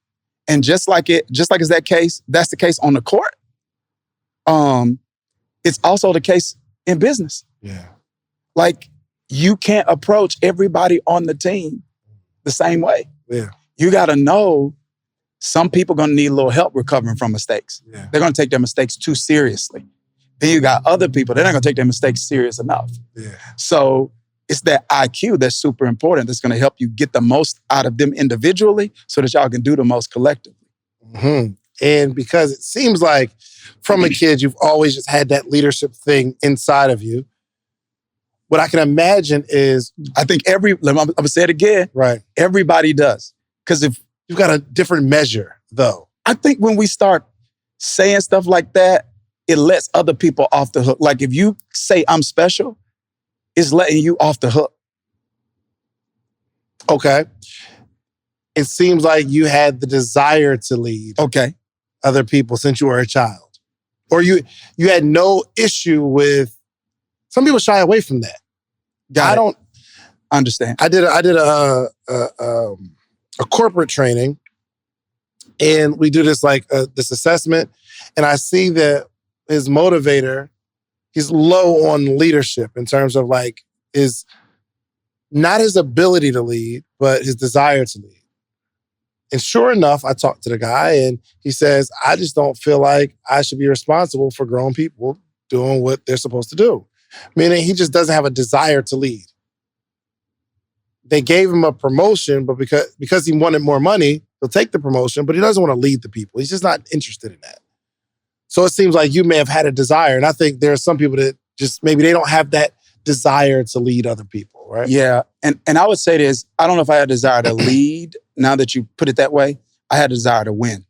S1: And just like it's that case, that's the case on the court. It's also the case in business.
S2: Yeah.
S1: Like you can't approach everybody on the team the same way.
S2: Yeah.
S1: You got to know some people going to need a little help recovering from mistakes.
S2: Yeah.
S1: They're going to take their mistakes too seriously. Then you got other people, they're not going to take their mistakes serious enough.
S2: Yeah.
S1: So it's that IQ that's super important that's going to help you get the most out of them individually so that y'all can do the most collectively.
S2: Mm-hmm. And because it seems like from a kid, you've always just had that leadership thing inside of you. What I can imagine is...
S1: I think I'm going to say it again.
S2: Right.
S1: Everybody does. Because if
S2: you've got a different measure, though.
S1: I think when we start saying stuff like that, it lets other people off the hook. Like if you say I'm special, it's letting you off the hook.
S2: Okay. It seems like you had the desire to lead other people since you were a child. Or you had no issue with... Some people shy away from that. I don't
S1: understand.
S2: I did a corporate training, and we do this this assessment, and I see that his motivator, he's low on leadership in terms of not his ability to lead, but his desire to lead. And sure enough, I talked to the guy, and he says, I just don't feel like I should be responsible for grown people doing what they're supposed to do. Meaning he just doesn't have a desire to lead. They gave him a promotion, but because he wanted more money, he'll take the promotion, but he doesn't want to lead the people. He's just not interested in that. So it seems like you may have had a desire. And I think there are some people that just maybe they don't have that desire to lead other people, right?
S1: Yeah. And I would say this, I don't know if I had a desire to lead. Now that you put it that way, I had a desire to win.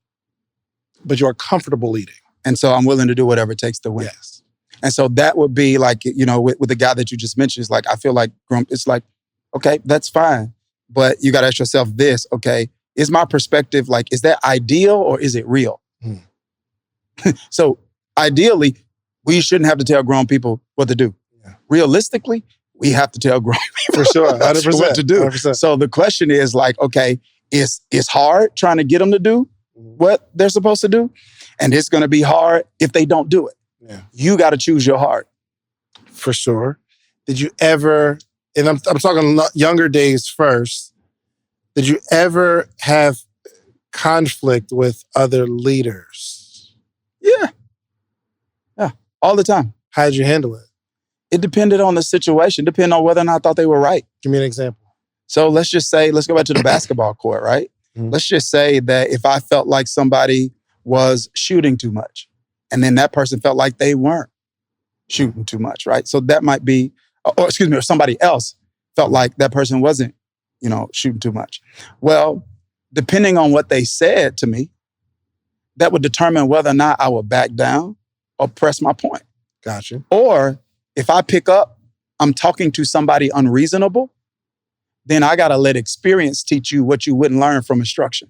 S2: But you're comfortable leading.
S1: And so I'm willing to do whatever it takes to win.
S2: Yes.
S1: And so that would be like, with the guy that you just mentioned, it's like, I feel like it's like, okay, that's fine. But you got to ask yourself this, okay, is my perspective is that ideal or is it real? So ideally, we shouldn't have to tell grown people what to do. Yeah. Realistically, we have to tell grown people
S2: for sure, 100%,
S1: what to do.
S2: 100%.
S1: So the question is okay, it's hard trying to get them to do what they're supposed to do. And it's going to be hard if they don't do it.
S2: Yeah.
S1: You got to choose your heart.
S2: For sure. Did you ever, and I'm talking younger days first, did you ever have conflict with other leaders?
S1: Yeah. Yeah, all the time.
S2: How did you handle it?
S1: It depended on the situation, depending on whether or not I thought they were right.
S2: Give me an example.
S1: So let's go back to the basketball court, right?
S2: Mhm.
S1: Let's just say that if I felt like somebody was shooting too much, and then that person felt like they weren't shooting too much, right? So that might be, or somebody else felt like that person wasn't, shooting too much. Well, depending on what they said to me, that would determine whether or not I would back down or press my point.
S2: Gotcha.
S1: Or if I pick up, I'm talking to somebody unreasonable, then I got to let experience teach you what you wouldn't learn from instruction.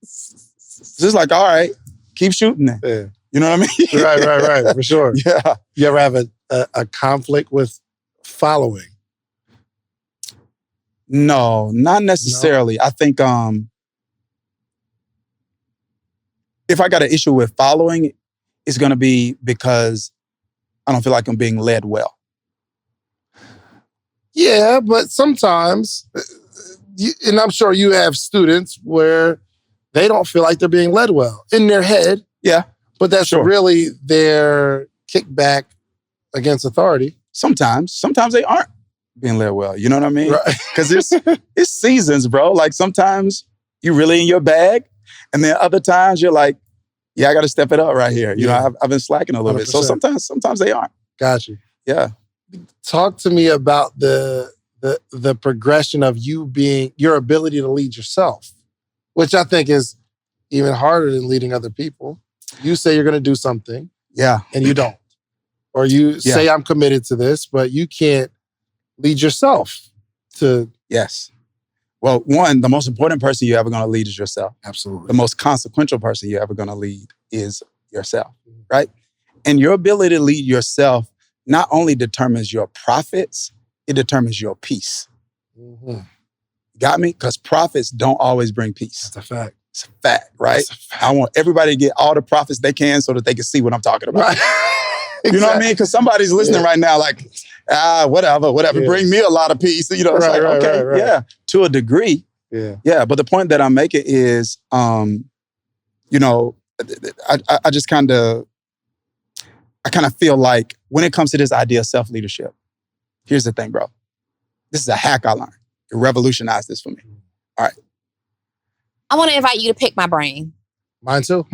S1: It's just like, all right, keep shooting then.
S2: Yeah.
S1: You know what I mean?
S2: Right, for sure.
S1: Yeah.
S2: You ever have a conflict with following?
S1: No, not necessarily. I think if I got an issue with following, it's going to be because I don't feel like I'm being led well.
S2: Yeah, but sometimes, and I'm sure you have students where they don't feel like they're being led well in their head.
S1: Yeah.
S2: But that's really their kickback against authority.
S1: Sometimes they aren't being led well. You know what I mean?
S2: Right.
S1: Because it's seasons, bro. Like sometimes you're really in your bag, and then other times you're like, yeah, I got to step it up right here. You know, I've been slacking a little
S2: 100%.
S1: bit. So sometimes they aren't.
S2: Got you.
S1: Yeah.
S2: Talk to me about the progression of your ability to lead yourself, which I think is even harder than leading other people. You say you're going to do something, and you don't. Or you say I'm committed to this, but you can't lead yourself to...
S1: Yes. Well, one, the most important person you're ever going to lead is yourself.
S2: Absolutely.
S1: The most consequential person you're ever going to lead is yourself, right? And your ability to lead yourself not only determines your profits, it determines your peace.
S2: Mm-hmm.
S1: Got me? Because profits don't always bring peace.
S2: That's a fact.
S1: It's a fact, right?
S2: That's a fact.
S1: I want everybody to get all the profits they can so that they can see what I'm talking about.
S2: Right.
S1: You know what I mean? Because somebody's listening right now like, whatever.
S2: Yeah.
S1: Bring me a lot of peace. It's
S2: Right.
S1: Yeah, to a degree.
S2: Yeah.
S1: But the point that I'm making is, I just kind of feel like when it comes to this idea of self-leadership, here's the thing, bro. This is a hack I learned. It revolutionized this for me. All right.
S4: I want to invite you to pick my brain.
S2: Mine too.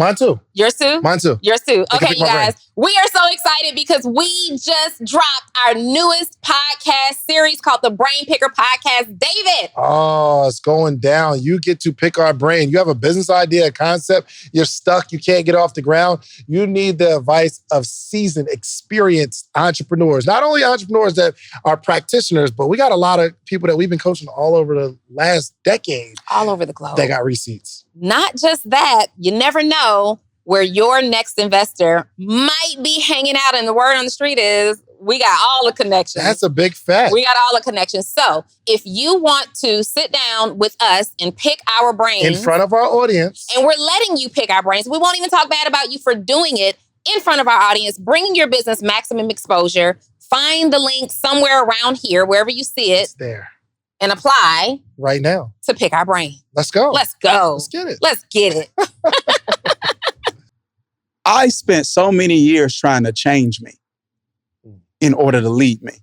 S4: Yours too?
S2: Mine too.
S4: Yours too.
S2: I can
S4: Okay,
S2: pick
S4: you
S2: my
S4: guys. We are so excited because we just dropped our newest podcast series called the Brain Picker Podcast. David.
S2: Oh, it's going down. You get to pick our brain. You have a business idea, a concept. You're stuck. You can't get off the ground. You need the advice of seasoned, experienced entrepreneurs. Not only entrepreneurs that are practitioners, but we got a lot of people that we've been coaching all over the last decade.
S4: All over the globe.
S2: That got receipts.
S4: Not just that, you never know where your next investor might be hanging out. And the word on the street is we got all the connections.
S2: That's a big fact.
S4: We got all the connections. So if you want to sit down with us and pick our brains
S2: in front of our audience,
S4: and we're letting you pick our brains, we won't even talk bad about you for doing it in front of our audience, bringing your business maximum exposure. Find the link somewhere around here, wherever you see it.
S2: It's there.
S4: And apply
S2: right now
S4: to pick our brain.
S2: Let's go.
S4: Let's go.
S2: Let's get it.
S4: Let's get it.
S1: I spent so many years trying to change me in order to lead me.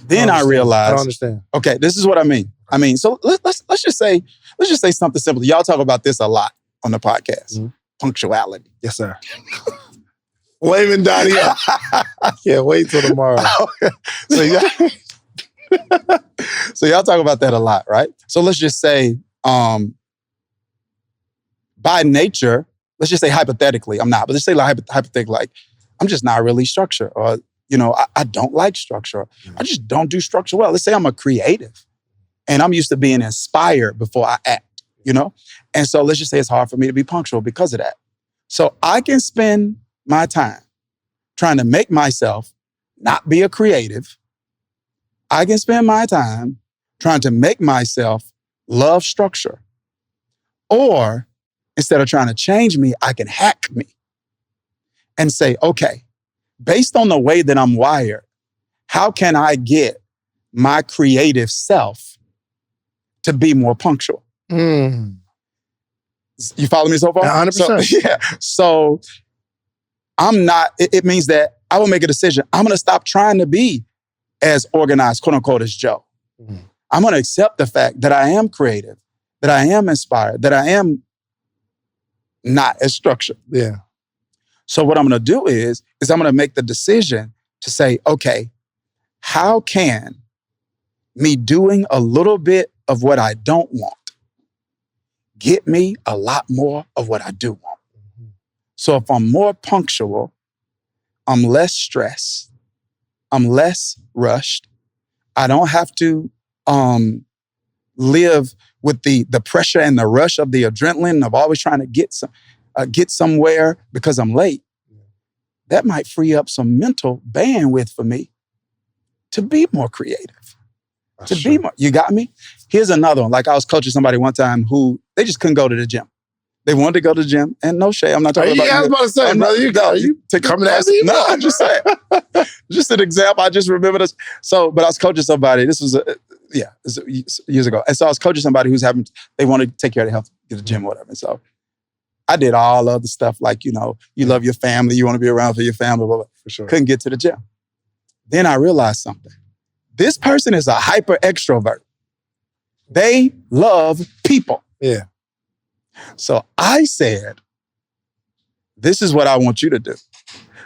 S1: Then I realized,
S2: I don't understand.
S1: Okay, this is what I mean. So let's just say something simple. Y'all talk about this a lot on the podcast. Mm-hmm. Punctuality.
S2: Yes, sir. Blaming Donnie. Can't wait till tomorrow.
S1: So y'all talk about that a lot, right? So let's just say, by nature, let's just say hypothetically, I'm not, but let's say like hypothetically, like I'm just not really structured, or I don't like structure. I just don't do structure well. Let's say I'm a creative, and I'm used to being inspired before I act, And so let's just say it's hard for me to be punctual because of that. So I can spend my time trying to make myself not be a creative. I can spend my time trying to make myself love structure. Or instead of trying to change me, I can hack me and say, okay, based on the way that I'm wired, how can I get my creative self to be more punctual? You follow me so far?
S2: 100%.
S1: So I'm not, it means that I will make a decision. I'm going to stop trying to be as organized, quote unquote, as Joe.
S2: Mhm.
S1: I'm going to accept the fact that I am creative, that I am inspired, that I am not as structured.
S2: Yeah.
S1: So what I'm going to do is I'm going to make the decision to say, okay, how can me doing a little bit of what I don't want get me a lot more of what I do want?
S2: Mhm.
S1: So if I'm more punctual, I'm less stressed, I'm less rushed. I don't have to live with the pressure and the rush of the adrenaline of always trying to get somewhere because I'm late. That might free up some mental bandwidth for me to be more creative, be more. You got me? Here's another one. Like I was coaching somebody one time who they just couldn't go to the gym. They wanted to go to the gym, and no shade. I'm not talking about.
S2: I was about to say, brother, you coming at me?
S1: No, I'm just saying. Just an example. I just remember this. So, but I was coaching somebody. This was years ago, and so I was coaching somebody who's they want to take care of their health, get to the gym, or whatever. And so I did all of the stuff like you love your family, you want to be around for your family, blah, blah, blah.
S2: For sure.
S1: Couldn't get to the gym. Then I realized something. This person is a hyper extrovert. They love people.
S2: Yeah.
S1: So I said, this is what I want you to do.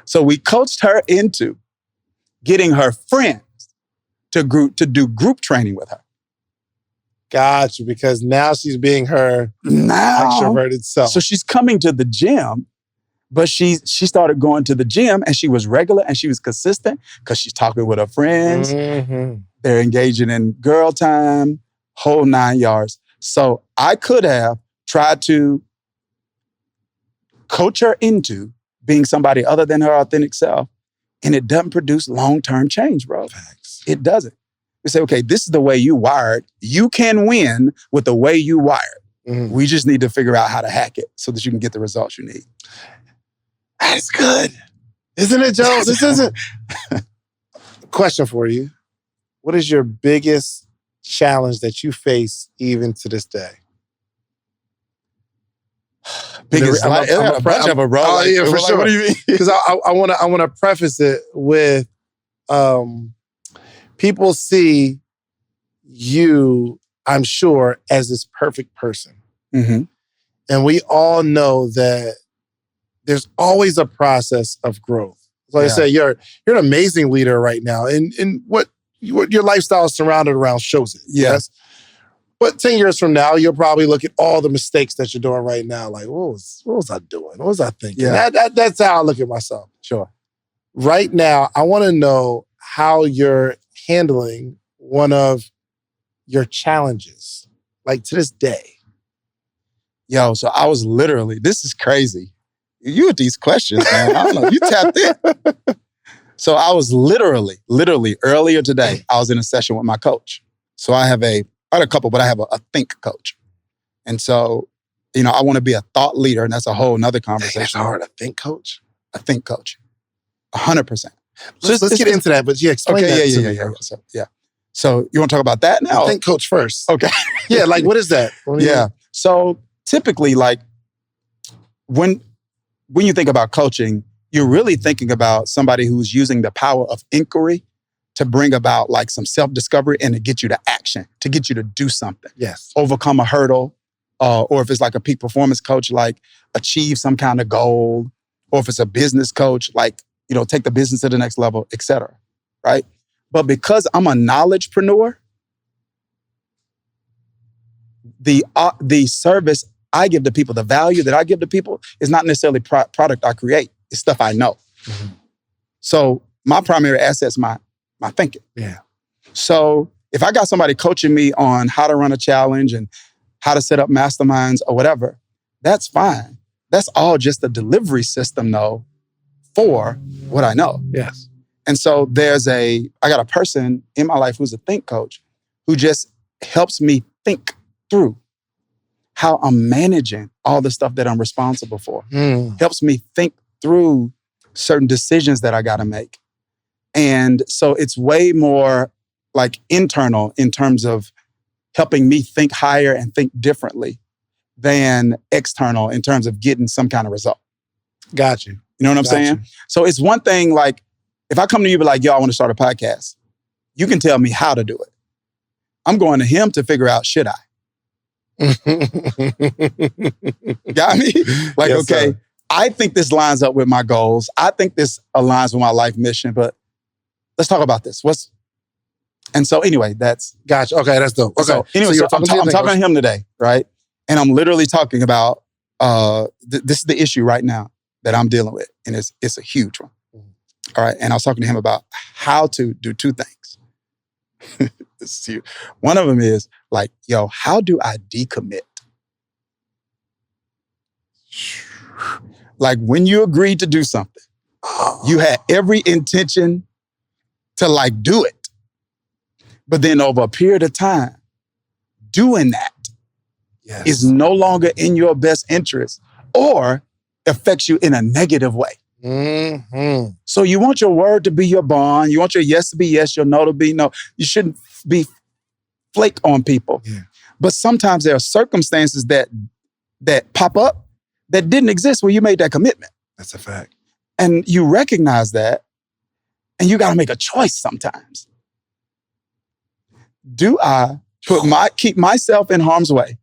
S1: So we coached her into getting her friends to do group training with her.
S2: Got you, because now she's being her extroverted self.
S1: So she's coming to the gym, but she started going to the gym and she was regular and she was consistent because she's talking with her friends.
S2: Mm-hmm.
S1: They're engaging in girl time, whole 9 yards. So I could have tried to coach her into being somebody other than her authentic self, and it doesn't produce long-term change, bro.
S2: Facts.
S1: It doesn't. We say, okay, this is the way you wired. You can win with the way you wired.
S2: Mm-hmm.
S1: We just need to figure out how to hack it so that you can get the results you need.
S2: That's good. Isn't it, Joe? This isn't... Question for you. What is your biggest challenge that you face even to this day?
S1: Biggest, a bunch of them, bro.
S2: Oh, yeah, for sure.
S1: What do you mean?
S2: Because I want to preface it with people see you, I'm sure, as this perfect person.
S1: Mm-hmm.
S2: And we all know that there's always a process of growth. Like I say, you're an amazing leader right now. And what your lifestyle is surrounded around shows it.
S1: Yes.
S2: But 10 years from now, you'll probably look at all the mistakes that you're doing right now. Like, what was I doing? What was I thinking?
S1: Yeah.
S2: That's how I look at myself.
S1: Sure.
S2: Right now, I want to know how you're handling one of your challenges, like to this day.
S1: Yo, so I was literally, this is crazy. You with these questions, man. I don't know. You tapped in. So I was literally earlier today, I was in a session with my coach. So I had a couple, but I have a think coach. And so, I want to be a thought leader, and that's a whole nother conversation.
S2: That's hard, a think coach?
S1: A think coach. 100%.
S2: Let's get into that, but explain that to me.
S1: So you want to talk about that now?
S2: Think coach first.
S1: Okay.
S2: Yeah, like what is that?
S1: So typically, like when you think about coaching, you're really thinking about somebody who's using the power of inquiry to bring about like some self-discovery and to get you to action, to get you to do something.
S2: Yes.
S1: Overcome a hurdle, or if it's like a peak performance coach, like achieve some kind of goal, or if it's a business coach, like, take the business to the next level, et cetera, right? But because I'm a knowledgepreneur, the service I give to people, the value that I give to people is not necessarily product I create. It's stuff I know.
S2: Mm-hmm.
S1: So my primary asset's my thinking.
S2: Yeah.
S1: So if I got somebody coaching me on how to run a challenge and how to set up masterminds or whatever, that's fine. That's all just a delivery system, though, for what I know.
S2: Yes.
S1: And so I got a person in my life who's a think coach who just helps me think through how I'm managing all the stuff that I'm responsible for. Helps me think through certain decisions that I got to make. And so it's way more like internal in terms of helping me think higher and think differently than external in terms of getting some kind of result.
S2: Got you.
S1: You know what I'm saying? So it's one thing like, if I come to you and be like, yo, I want to start a podcast. You can tell me how to do it. I'm going to him to figure out, should I? Got me? Like,
S2: Yes,
S1: okay,
S2: sir.
S1: I think this lines up with my goals. I think this aligns with my life mission, but let's talk about this. And so anyway, that's...
S2: Gotcha. Okay, that's dope. Okay.
S1: So anyway,
S2: you're
S1: I'm talking to him today, right? And I'm literally talking about, this is the issue right now that I'm dealing with. And it's a huge one. All right. And I was talking to him about how to do two things. This is huge. One of them is like, yo, how do I decommit? Like when you agreed to do something, you had every intention to like do it. But then over a period of time, doing that is no longer in your best interest or affects you in a negative way.
S2: Mm-hmm.
S1: So you want your word to be your bond. You want your yes to be yes, your no to be no. You shouldn't be flake on people.
S2: Yeah.
S1: But sometimes there are circumstances that pop up that didn't exist when you made that commitment.
S2: That's a fact.
S1: And you recognize that, and you got to make a choice sometimes. Do I keep myself in harm's way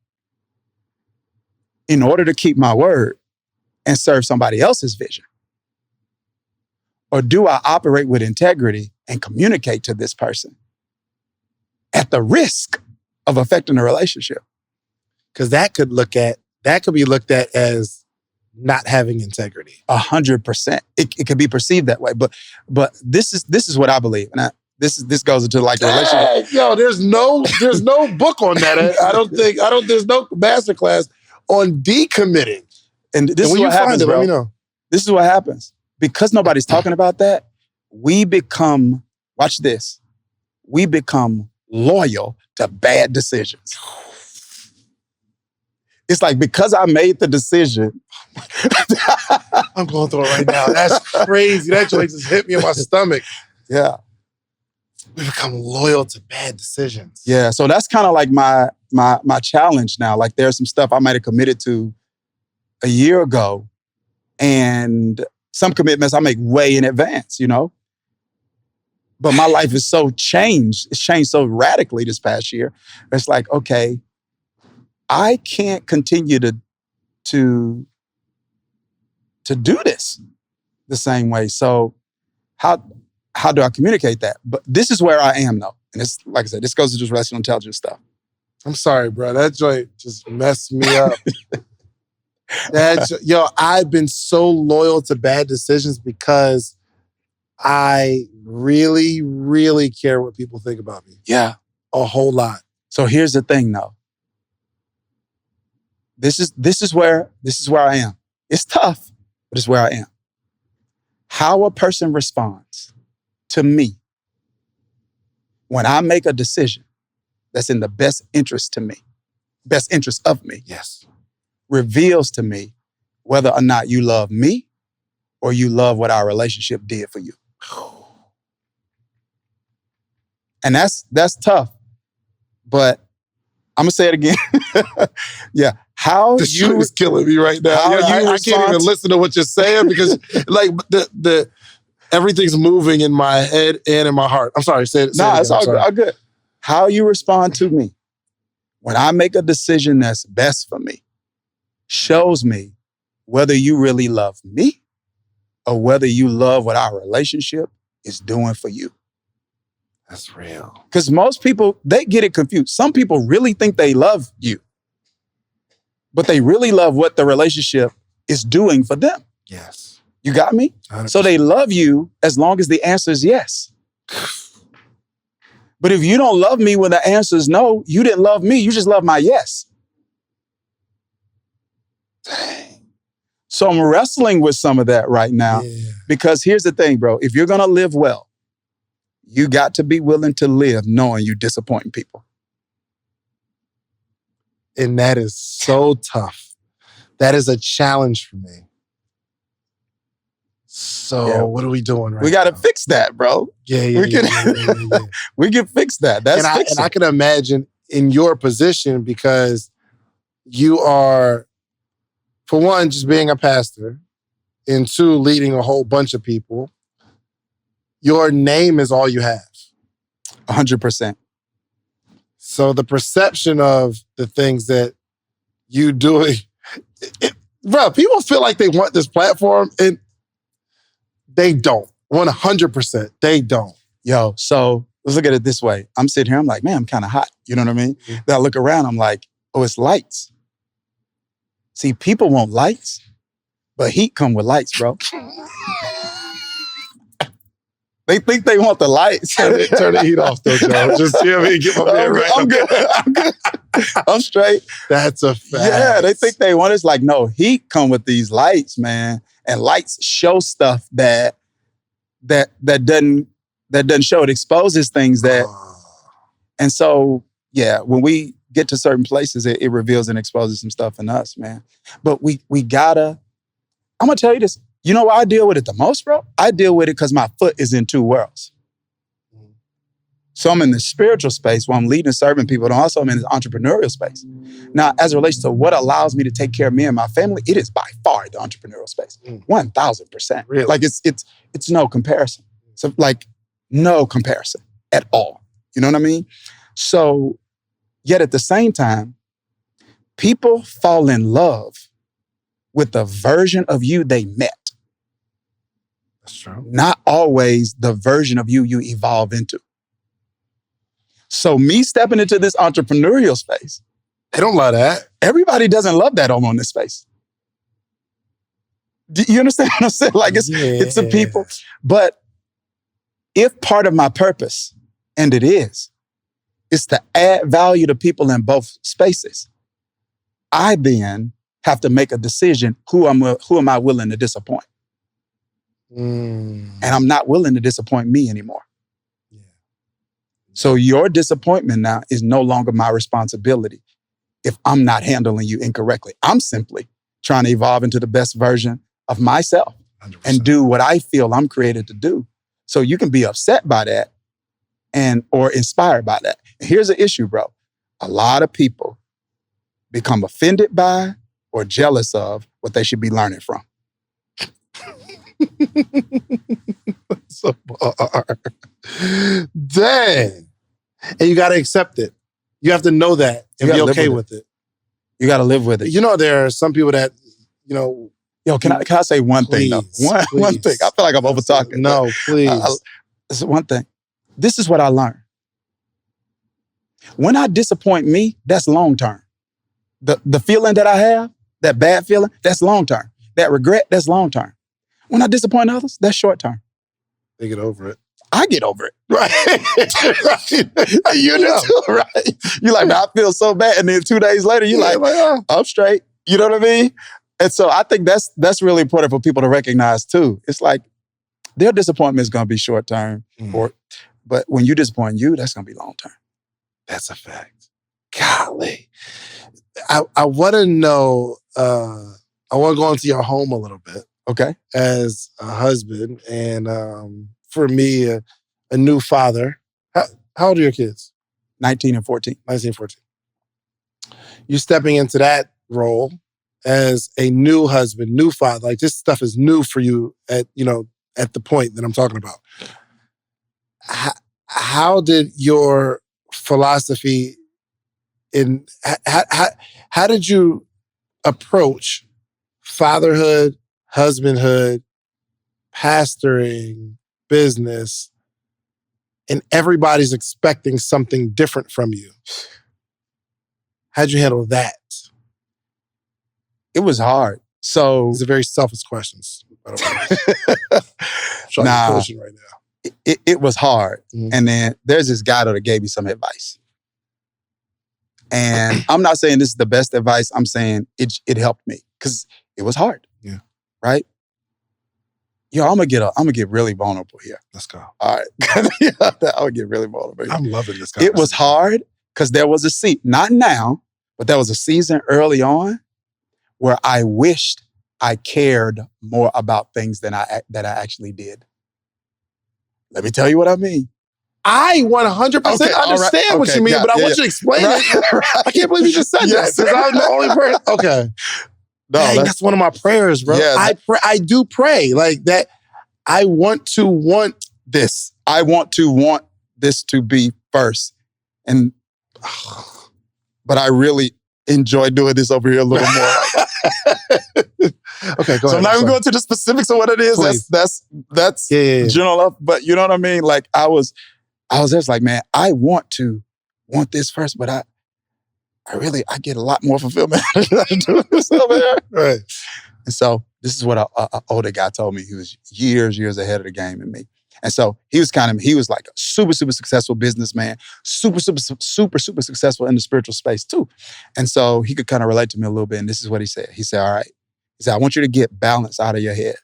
S1: in order to keep my word and serve somebody else's vision? Or do I operate with integrity and communicate to this person at the risk of affecting a relationship?
S2: Because that could be looked at as not having integrity.
S1: 100%. It could be perceived that way. But this is what I believe. And this goes into like the relationship.
S2: Yo, there's no book on that. There's no masterclass on decommitting.
S1: And this is
S2: when
S1: what
S2: you
S1: happens,
S2: find it,
S1: bro.
S2: let me know.
S1: This is what happens. Because nobody's talking about that, we become, watch this, we become loyal to bad decisions. It's like, because I made the decision.
S2: I'm going through it right now. That's crazy. That joint just hit me in my stomach.
S1: Yeah.
S2: We become loyal to bad decisions.
S1: Yeah. So that's kind of like my challenge now. Like there's some stuff I might have committed to a year ago, and some commitments I make way in advance, you know? But my life is so changed. It's changed so radically this past year. It's like, okay, I can't continue to do this the same way. So how do I communicate that? But this is where I am though. And it's, like I said, this goes to just relational intelligence stuff.
S2: I'm sorry, bro. That joint just messed me up. I've been so loyal to bad decisions because I really, really care what people think about me.
S1: Yeah.
S2: A whole lot.
S1: So here's the thing though. This is where I am. It's tough, but it's where I am. How a person responds to me when I make a decision that's in the best interest of me.
S2: Yes.
S1: Reveals to me whether or not you love me or you love what our relationship did for you. And that's tough. But I'm gonna say it again. Yeah. How
S2: this shit is killing me right now. I can't even listen to what you're saying because like the everything's moving in my head and in my heart. I'm sorry, say it.
S1: It's all good. How you respond to me when I make a decision that's best for me shows me whether you really love me or whether you love what our relationship is doing for you.
S2: That's real.
S1: Because most people, they get it confused. Some people really think they love you, but they really love what the relationship is doing for them.
S2: Yes.
S1: You got me?
S2: 100%.
S1: So they love you as long as the answer is yes. But if you don't love me when the answer is no, you didn't love me. You just love my yes. Dang. So I'm wrestling with some of that right now because here's the thing, bro. If you're going to live well, you got to be willing to live knowing you're disappointing people.
S2: And that is so tough. That is a challenge for me. So what are we doing right now?
S1: We got to fix that, bro.
S2: Yeah.
S1: We can fix that.
S2: And I can imagine in your position because you are, for one, just being a pastor, and two, leading a whole bunch of people. Your name is all you have.
S1: 100%.
S2: So the perception of the things that you doing, bro, people feel like they want this platform and they don't. 100%, they don't.
S1: Yo, so let's look at it this way. I'm sitting here, I'm like, man, I'm kind of hot. You know what I mean?
S2: Mm-hmm.
S1: Then I look around, I'm like, oh, it's lights. See, people want lights, but heat come with lights, bro. They think they want the lights.
S2: Turn the heat off though, Joe. Just, you know what I mean? Get my man right.
S1: I'm good. I'm good. I'm straight.
S2: That's a fact.
S1: Yeah, they think they want it. It's like, no, heat come with these lights, man. And lights show stuff that doesn't show. It exposes things that. And so, yeah, when we get to certain places, it reveals and exposes some stuff in us, man. But we gotta, I'm gonna tell you this. You know why I deal with it the most, bro? I deal with it because my foot is in two worlds. So I'm in the spiritual space where I'm leading and serving people, and also I'm in the entrepreneurial space. Now, as it relates to what allows me to take care of me and my family, it is by far the entrepreneurial space. 1,000%.
S2: Really?
S1: Like it's no comparison. So like no comparison at all. You know what I mean? So yet at the same time, people fall in love with the version of you they met.
S2: That's true.
S1: Not always the version of you evolve into. So me stepping into this entrepreneurial space,
S2: they don't love that.
S1: Everybody doesn't love that I'm on this space. Do you understand what I'm saying? Like it's the people. But if part of my purpose, and it is to add value to people in both spaces, I then have to make a decision, who am I willing to disappoint? And I'm not willing to disappoint me anymore. Yeah. So your disappointment now is no longer my responsibility if I'm not handling you incorrectly. I'm simply trying to evolve into the best version of myself 100%. And do what I feel I'm created to do. So you can be upset by that or inspired by that. And here's the issue, bro. A lot of people become offended by or jealous of what they should be learning from.
S2: So dang. And you got to accept it. You have to know that and be okay with it.
S1: You got to live with it.
S2: You know, there are some people that, you know.
S1: Yo, can I say one thing though? One thing. I feel like I'm over talking.
S2: No, please.
S1: This is one thing. This is what I learned. When I disappoint me, that's long term. The feeling that I have, that bad feeling, that's long term. That regret, that's long term. When I disappoint others, that's short term.
S2: They get over it.
S1: I get over it. Right. Right. You do too, right? You're like, man, I feel so bad. And then 2 days later, you're like, oh, I'm straight. You know what I mean? And so I think that's really important for people to recognize too. It's like their disappointment is going to be short term, but when you disappoint you, that's going to be long term.
S2: That's a fact. Golly. I want to know, I want to go into your home a little bit.
S1: Okay.
S2: As a husband and for me, a new father. How old are your kids?
S1: 19 and 14. 19
S2: and 14. You stepping into that role as a new husband, new father. Like this stuff is new for you at the point that I'm talking about. How did your philosophy how did you approach fatherhood, husbandhood, pastoring, business, and everybody's expecting something different from you? How'd you handle that?
S1: It was hard. So
S2: these are very selfish questions, by the way. Right now.
S1: It was hard. Mm-hmm. And then there's this guy that gave me some advice. And I'm not saying this is the best advice. I'm saying it helped me because it was hard.
S2: Yeah.
S1: Right? Yo, I'm gonna get really vulnerable here.
S2: Let's go.
S1: All right. I'm gonna get really vulnerable here.
S2: I'm loving this conversation.
S1: It was hard because there was a season, not now, but there was a season early on where I wished I cared more about things than I actually did. Let me tell you what I mean.
S2: I 100% understand what you mean, but I want you to explain it. Right. I can't believe you just said that because I'm the only person. Okay. No, that's one of my prayers, bro. Yeah, I do pray like that. I want this.
S1: I want this to be first. And but I really enjoy doing this over here a little more.
S2: Okay, go
S1: So
S2: ahead.
S1: I'm not gonna go into the specifics of what it is.
S2: Please.
S1: That's
S2: Yeah.
S1: general enough. But you know what I mean? Like I was just like, man, I want this first, but I get a lot more fulfillment doing this over here.
S2: Right.
S1: And so this is what an older guy told me. He was years ahead of the game than me. And so he was like a super successful businessman, super successful in the spiritual space too. And so he could kind of relate to me a little bit. And this is what he said. He said, all right. He said, I want you to get balance out of your head.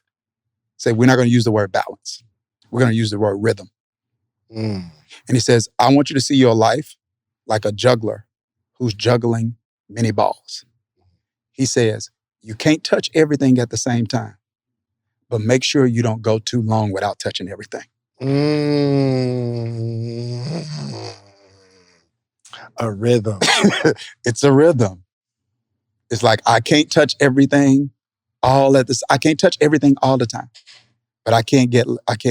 S1: Say, we're not going to use the word balance. We're going to use the word rhythm. And he says, I want you to see your life like a juggler who's juggling many balls. He says, you can't touch everything at the same time, but make sure you don't go too long without touching everything.
S2: A rhythm.
S1: It's a rhythm. It's like, I can't touch everything I can't touch everything all the time, but I can't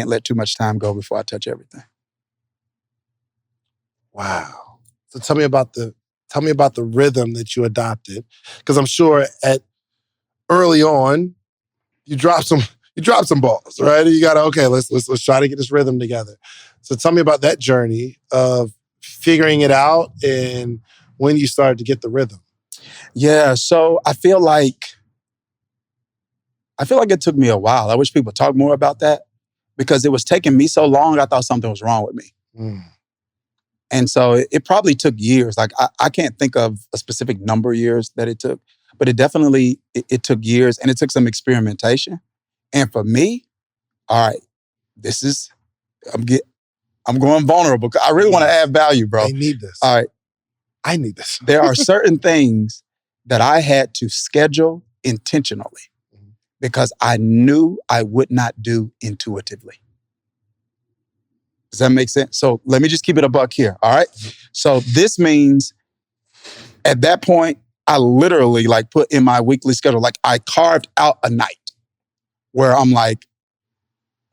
S1: let too much time go before I touch everything.
S2: Wow. So tell me about the rhythm that you adopted, because I'm sure early on you dropped some balls, right? You got to let's try to get this rhythm together. So tell me about that journey of figuring it out and when you started to get the rhythm.
S1: Yeah, so I feel like it took me a while. I wish people talk more about that because it was taking me so long. I thought something was wrong with me. And so it probably took years. Like I can't think of a specific number of years that it took, but it definitely, it took years and it took some experimentation. And for me, all right, I'm going vulnerable. I really want to add value, bro.
S2: I need this.
S1: All right.
S2: I need this.
S1: There are certain things that I had to schedule intentionally because I knew I would not do intuitively. Does that make sense? So let me just keep it a buck here, all right? So this means at that point, I literally like put in my weekly schedule, like I carved out a night where I'm like,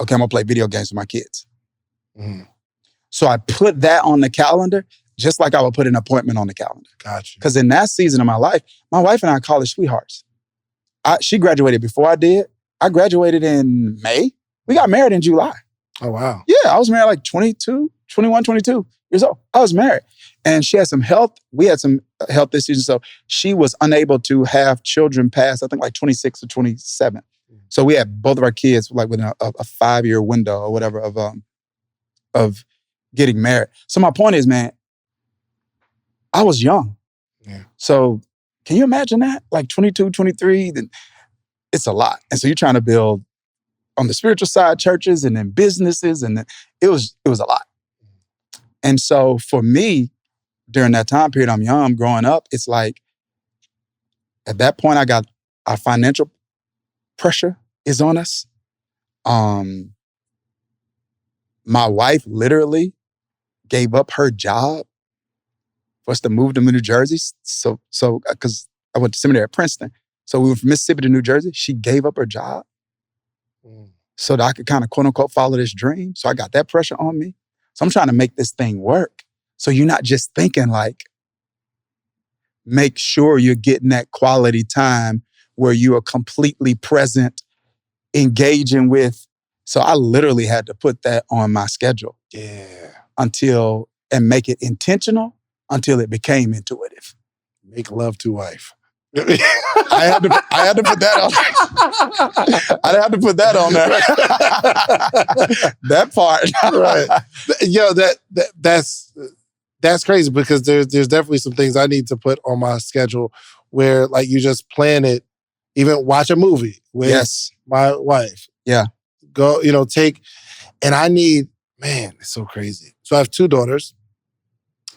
S1: okay, I'm gonna play video games with my kids. So I put that on the calendar just like I would put an appointment on the calendar.
S2: Gotcha.
S1: Because in that season of my life, my wife and I are college sweethearts. She graduated before I did. I graduated in May. We got married in July.
S2: Oh, wow.
S1: Yeah, I was married like 22 years old. I was married. And she had some health. We had some health issues. So she was unable to have children past, I think like 26 or 27. So we had both of our kids like within a 5-year window or whatever of getting married. So my point is, man, I was young.
S2: Yeah.
S1: So can you imagine that? Like 22, 23, then it's a lot. And so you're trying to build on the spiritual side, churches and then businesses. And then it was a lot. And so for me, during that time period, I'm young, growing up, it's like, at that point, I got our financial pressure is on us. My wife literally gave up her job for us to move to New Jersey. So because I went to seminary at Princeton. So we went from Mississippi to New Jersey. She gave up her job so that I could kind of quote unquote follow this dream. So I got that pressure on me. So I'm trying to make this thing work. So you're not just thinking like, make sure you're getting that quality time where you are completely present, engaging with. So I literally had to put that on my schedule.
S2: Yeah.
S1: And make it intentional until it became intuitive.
S2: Make love to wife.
S1: I had to put that on. I had to put that on there. That part.
S2: Right. Yo, that's crazy because there's definitely some things I need to put on my schedule where like you just plan it, even watch a movie with my wife.
S1: Yeah.
S2: Go, and I need, man, it's so crazy. So I have 2 daughters.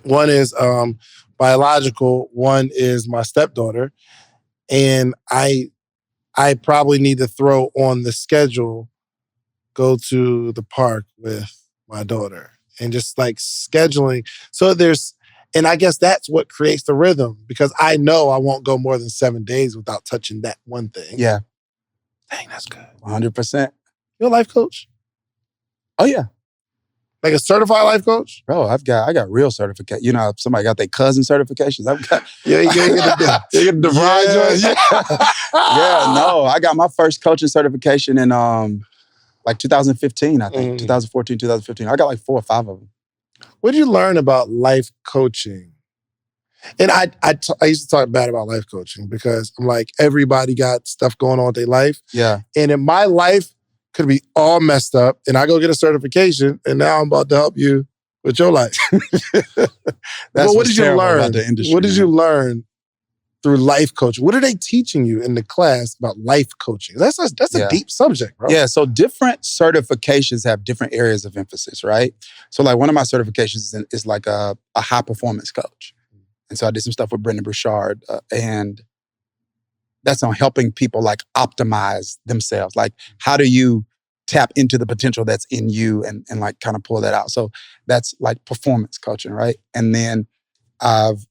S2: One is biological, one is my stepdaughter. And I probably need to throw on the schedule, go to the park with my daughter and just like scheduling. So and I guess that's what creates the rhythm because I know I won't go more than 7 days without touching that one thing.
S1: Yeah.
S2: Dang, that's good.
S1: 100%.
S2: You're a life coach?
S1: Oh, yeah.
S2: Like a certified life coach?
S1: Bro, I got real certification. You know, somebody got their cousin certifications. I've got
S2: You get the DeVry joint?
S1: Yeah, no. I got my first coaching certification in like 2015, I think. 2014, 2015. I got like 4 or 5 of them.
S2: What did you learn about life coaching? And I used to talk bad about life coaching because I'm like, everybody got stuff going on with their life.
S1: Yeah.
S2: And in my life could be all messed up, and I go get a certification, and now I'm about to help you with your life.
S1: That's
S2: what did you learn
S1: about the industry?
S2: What did you learn through life coaching? What are they teaching you in the class about life coaching? That's a deep subject, bro.
S1: Yeah, so different certifications have different areas of emphasis, right? So like one of my certifications is like a high performance coach. And so I did some stuff with Brendan Burchard, and that's on helping people like optimize themselves. Like, how do you tap into the potential that's in you and like kind of pull that out? So that's like performance coaching, right? And then I've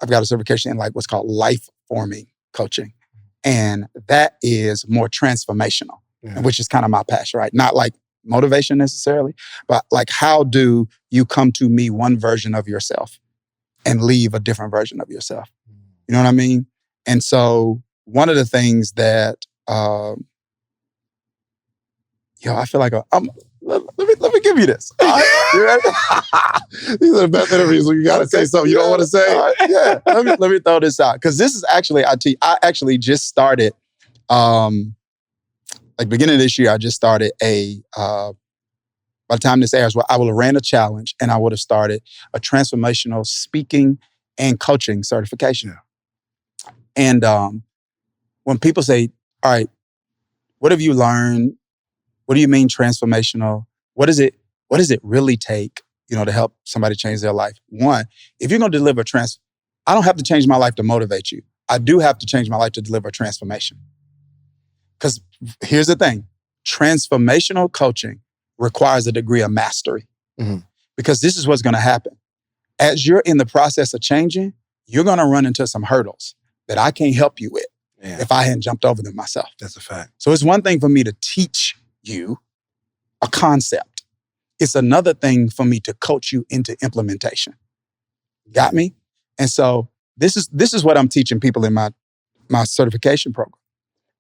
S1: got a certification in like what's called life forming coaching. And that is more transformational, which is kind of my passion, right? Not like motivation necessarily, but like, how do you come to me one version of yourself and leave a different version of yourself? You know what I mean? And so one of the things that, I feel like let me give you this. You ready?
S2: These are the best interviews when you got to say something you don't want to say.
S1: Yeah, let me throw this out. Because this is actually, I actually just started, like beginning of this year, I just started by the time this airs, I will have ran a challenge and I would have started a transformational speaking and coaching certification. Yeah. And when people say, all right, what have you learned? What do you mean transformational? What does it really take, to help somebody change their life? One, if you're going to deliver I don't have to change my life to motivate you. I do have to change my life to deliver transformation. Because here's the thing, transformational coaching requires a degree of mastery. Mm-hmm. Because this is what's going to happen. As you're in the process of changing, you're going to run into some hurdles that I can't help you with if I hadn't jumped over them myself.
S2: That's a fact.
S1: So it's one thing for me to teach you a concept. It's another thing for me to coach you into implementation. Got me? And so this is what I'm teaching people in my certification program.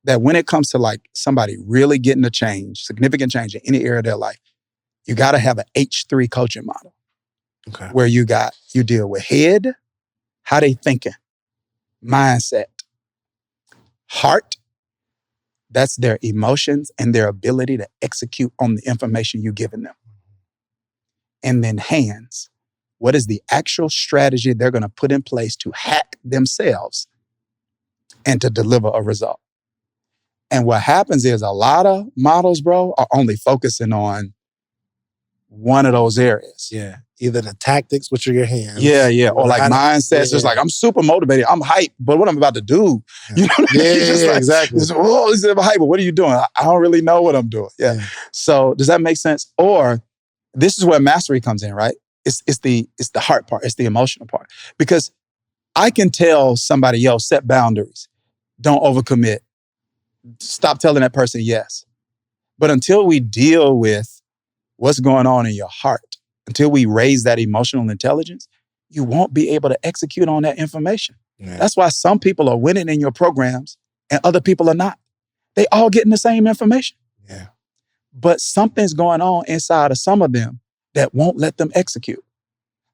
S1: That when it comes to like somebody really getting a change, significant change in any area of their life, you got to have an H3 coaching model. Okay. Where you deal with head, how they thinking, mindset, heart, that's their emotions and their ability to execute on the information you're giving them. And then hands, what is the actual strategy they're going to put in place to hack themselves and to deliver a result? And what happens is a lot of models, bro, are only focusing on one of those areas.
S2: Yeah. Either the tactics, which are your hands.
S1: Yeah. Or like mindsets. It's like, I'm super motivated. I'm hyped, but what I'm about to do, you know what I mean?
S2: Yeah, exactly.
S1: Oh, this is hype, but what are you doing? I don't really know what I'm doing. Yeah. So does that make sense? Or this is where mastery comes in, right? It's the heart part. It's the emotional part. Because I can tell somebody, set boundaries. Don't overcommit. Stop telling that person yes. But until we deal with what's going on in your heart, until we raise that emotional intelligence, you won't be able to execute on that information. Yeah. That's why some people are winning in your programs and other people are not. They all getting the same information.
S2: Yeah. But
S1: something's going on inside of some of them that won't let them execute.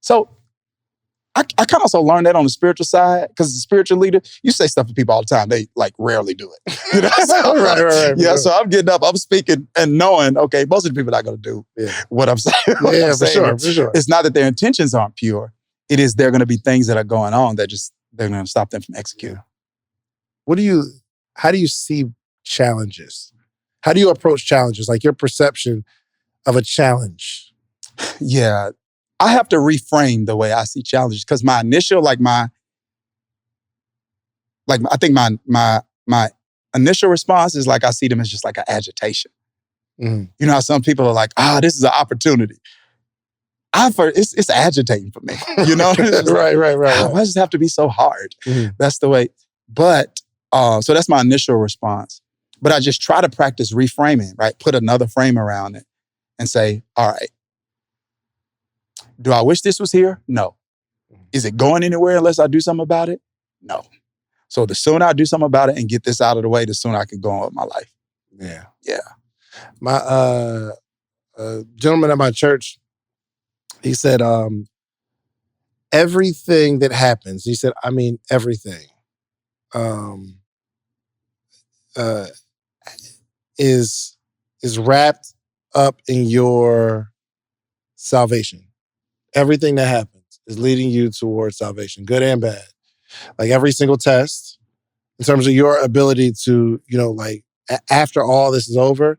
S1: So I kind of also learned that on the spiritual side, because as a spiritual leader, you say stuff to people all the time. They like rarely do it. So, right. Yeah. So I'm getting up, I'm speaking and knowing, okay, most of the people are not going to do what I'm saying.
S2: For sure.
S1: It's not that their intentions aren't pure. It is there going to be things that are going on that they're going to stop them from executing.
S2: Yeah. How do you see challenges? How do you approach challenges? Like your perception of a challenge?
S1: Yeah. I have to reframe the way I see challenges, because my initial, I think my initial response is like, I see them as just like an agitation. Mm. You know how some people are like, this is an opportunity. It's agitating for me. You know?
S2: Right.
S1: Why does it have to be so hard? Mm. That's the way. But, so that's my initial response. But I just try to practice reframing, right? Put another frame around it and say, all right, Do I wish this was here? No. Is it going anywhere unless I do something about it? No. So the sooner I do something about it and get this out of the way, the sooner I can go on with my life.
S2: Yeah.
S1: Yeah.
S2: My gentleman at my church, he said, everything that happens, he said, I mean, everything, is wrapped up in your salvation. Everything that happens is leading you towards salvation, good and bad. Like every single test, in terms of your ability to, after all this is over,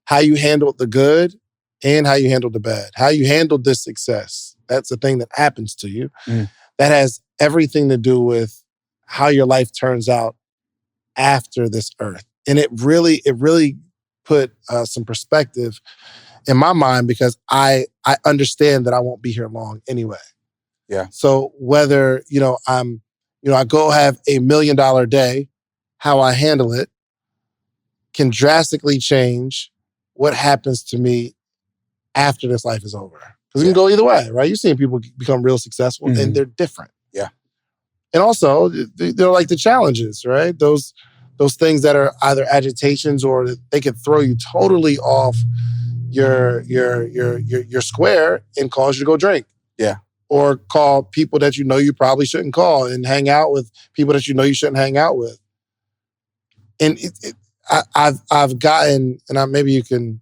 S2: how you handled the good and how you handled the bad, how you handled this success. That's the thing that happens to you. That has everything to do with how your life turns out after this earth. And it really put some perspective in my mind because I understand that I won't be here long anyway.
S1: Yeah.
S2: So whether, I go have $1 million day, how I handle it can drastically change what happens to me after this life is over. Because it can go either way, right? You've seen people become real successful and they're different.
S1: Yeah.
S2: And also, they're like the challenges, right? Those things that are either agitations or they can throw you totally off your square and cause you to go drink.
S1: Yeah.
S2: Or call people that you probably shouldn't call and hang out with people that you shouldn't hang out with. And I've gotten, and maybe you can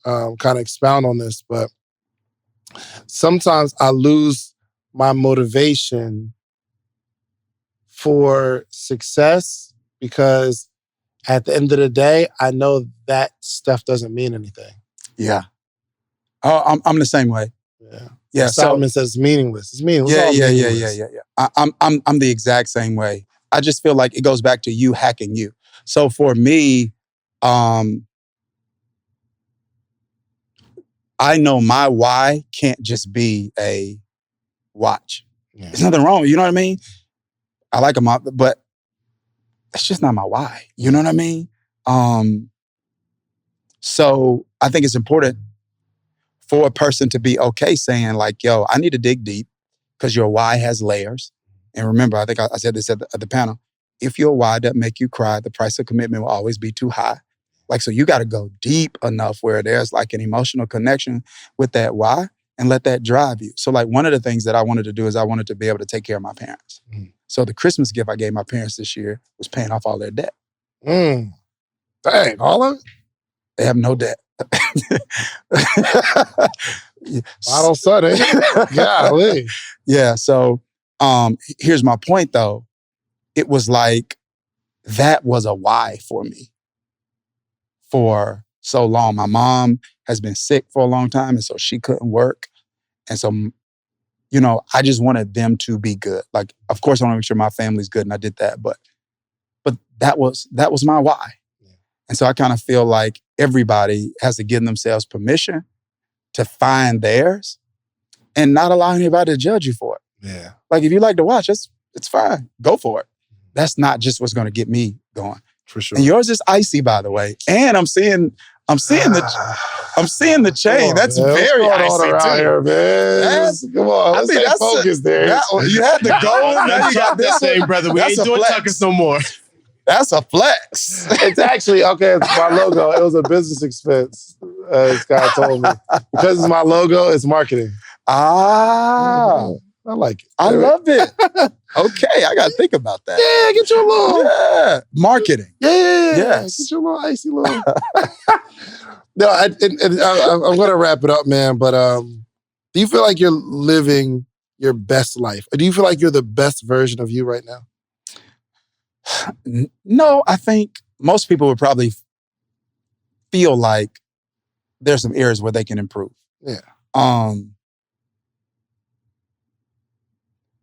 S2: kind of expound on this, but sometimes I lose my motivation for success because at the end of the day, I know that stuff doesn't mean anything.
S1: Yeah. Oh, I'm the same way.
S2: Yeah.
S1: Yeah.
S2: Solomon says it's meaningless. It's meaningless.
S1: Yeah. I'm the exact same way. I just feel like it goes back to you hacking you. So for me, I know my why can't just be a watch. Yeah. There's nothing wrong. You know what I mean? I like them, but it's just not my why. You know what I mean? So I think it's important for a person to be okay saying like, yo, I need to dig deep because your why has layers. And remember, I think I said this at the panel. If your why doesn't make you cry, the price of commitment will always be too high. Like, so you got to go deep enough where there's like an emotional connection with that why and let that drive you. So like one of the things that I wanted to do is I wanted to be able to take care of my parents. So the Christmas gift I gave my parents this year was paying off all their debt.
S2: Dang, all of it?
S1: They have no debt.
S2: Bottle Sunday. Golly.
S1: Yeah. So here's my point though. It was like, that was a why for me for so long. My mom has been sick for a long time, and so she couldn't work. And so, I just wanted them to be good. Like, of course, I want to make sure my family's good, and I did that. But that was my why. Yeah. And so I kind of feel like everybody has to give themselves permission to find theirs and not allow anybody to judge you for it.
S2: Yeah.
S1: Like, if you like to watch, it's fine. Go for it. That's not just what's going to get me going.
S2: For sure.
S1: And yours is icy, by the way. And I'm seeing the chain. That's very icy too.
S2: Here, man. Come on, let's stay focused there.
S1: You had the gold. Now you got this
S3: same, brother. We ain't doing tuckers no more.
S1: That's a flex.
S2: It's actually, okay, it's my logo. It was a business expense, as Scott told me. Because it's my logo, it's marketing.
S1: Ah.
S2: I like it.
S1: I love it. Okay, I got to think about that.
S2: Yeah, get you a little.
S1: Marketing.
S2: Yeah.
S1: Yes.
S2: Get you a little icy little. No, I'm going to wrap it up, man. But do you feel like you're living your best life? Or do you feel like you're the best version of you right now?
S1: No, I think most people would probably feel like there's some areas where they can improve.
S2: Yeah.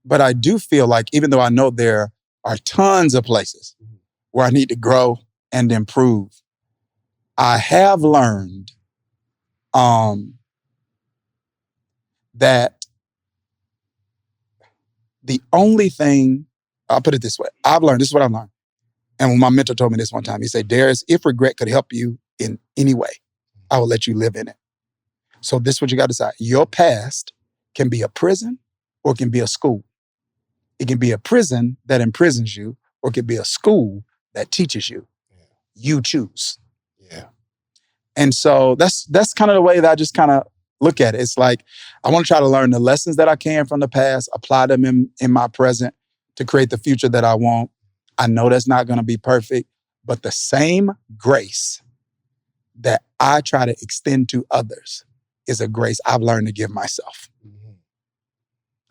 S1: But I do feel like, even though I know there are tons of places where I need to grow and improve, I have learned that the only thing, I'll put it this way, this is what I've learned. And when my mentor told me this one time, he said, Dharius, if regret could help you in any way, I will let you live in it. So this is what you got to decide. Your past can be a prison or it can be a school. It can be a prison that imprisons you, or it can be a school that teaches you. You choose.
S2: Yeah.
S1: And so that's kind of the way that I just kind of look at it. It's like, I want to try to learn the lessons that I can from the past, apply them in my present to create the future that I want. I know that's not going to be perfect, but the same grace that I try to extend to others is a grace I've learned to give myself.
S2: Mm-hmm.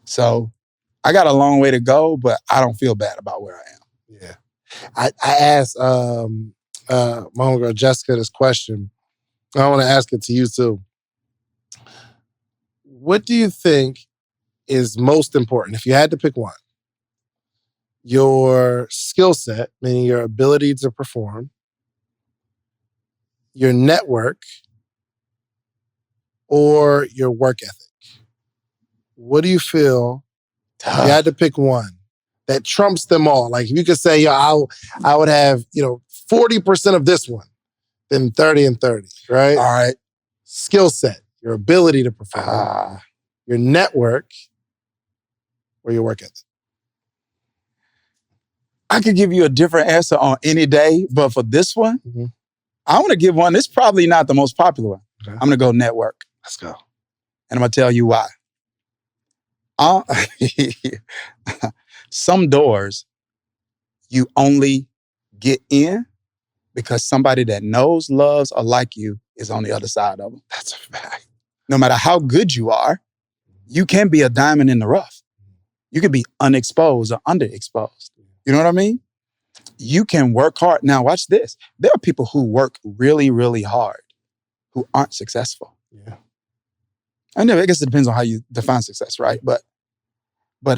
S1: So I got a long way to go, but I don't feel bad about where I am.
S2: Yeah. I asked my homegirl Jessica this question. I want to ask it to you too. What do you think is most important if you had to pick one? Your skill set, meaning your ability to perform, your network, or your work ethic? What do you feel if you had to pick one that trumps them all? Like if you could say, I would have, 40% of this one, then 30 and 30, right?
S1: All right.
S2: Skill set, your ability to perform, your network, or your work ethic.
S1: I could give you a different answer on any day, but for this one, I want to give one. It's probably not the most popular one.
S2: Okay.
S1: I'm going to go network.
S2: Let's go.
S1: And I'm going to tell you why. Some doors you only get in because somebody that knows, loves, or like you is on the other side of them.
S2: That's a fact.
S1: No matter how good you are, you can be a diamond in the rough. You can be unexposed or underexposed. You know what I mean? You can work hard. Now, watch this. There are people who work really, really hard who aren't successful.
S2: Yeah.
S1: I know, I guess it depends on how you define success, right? But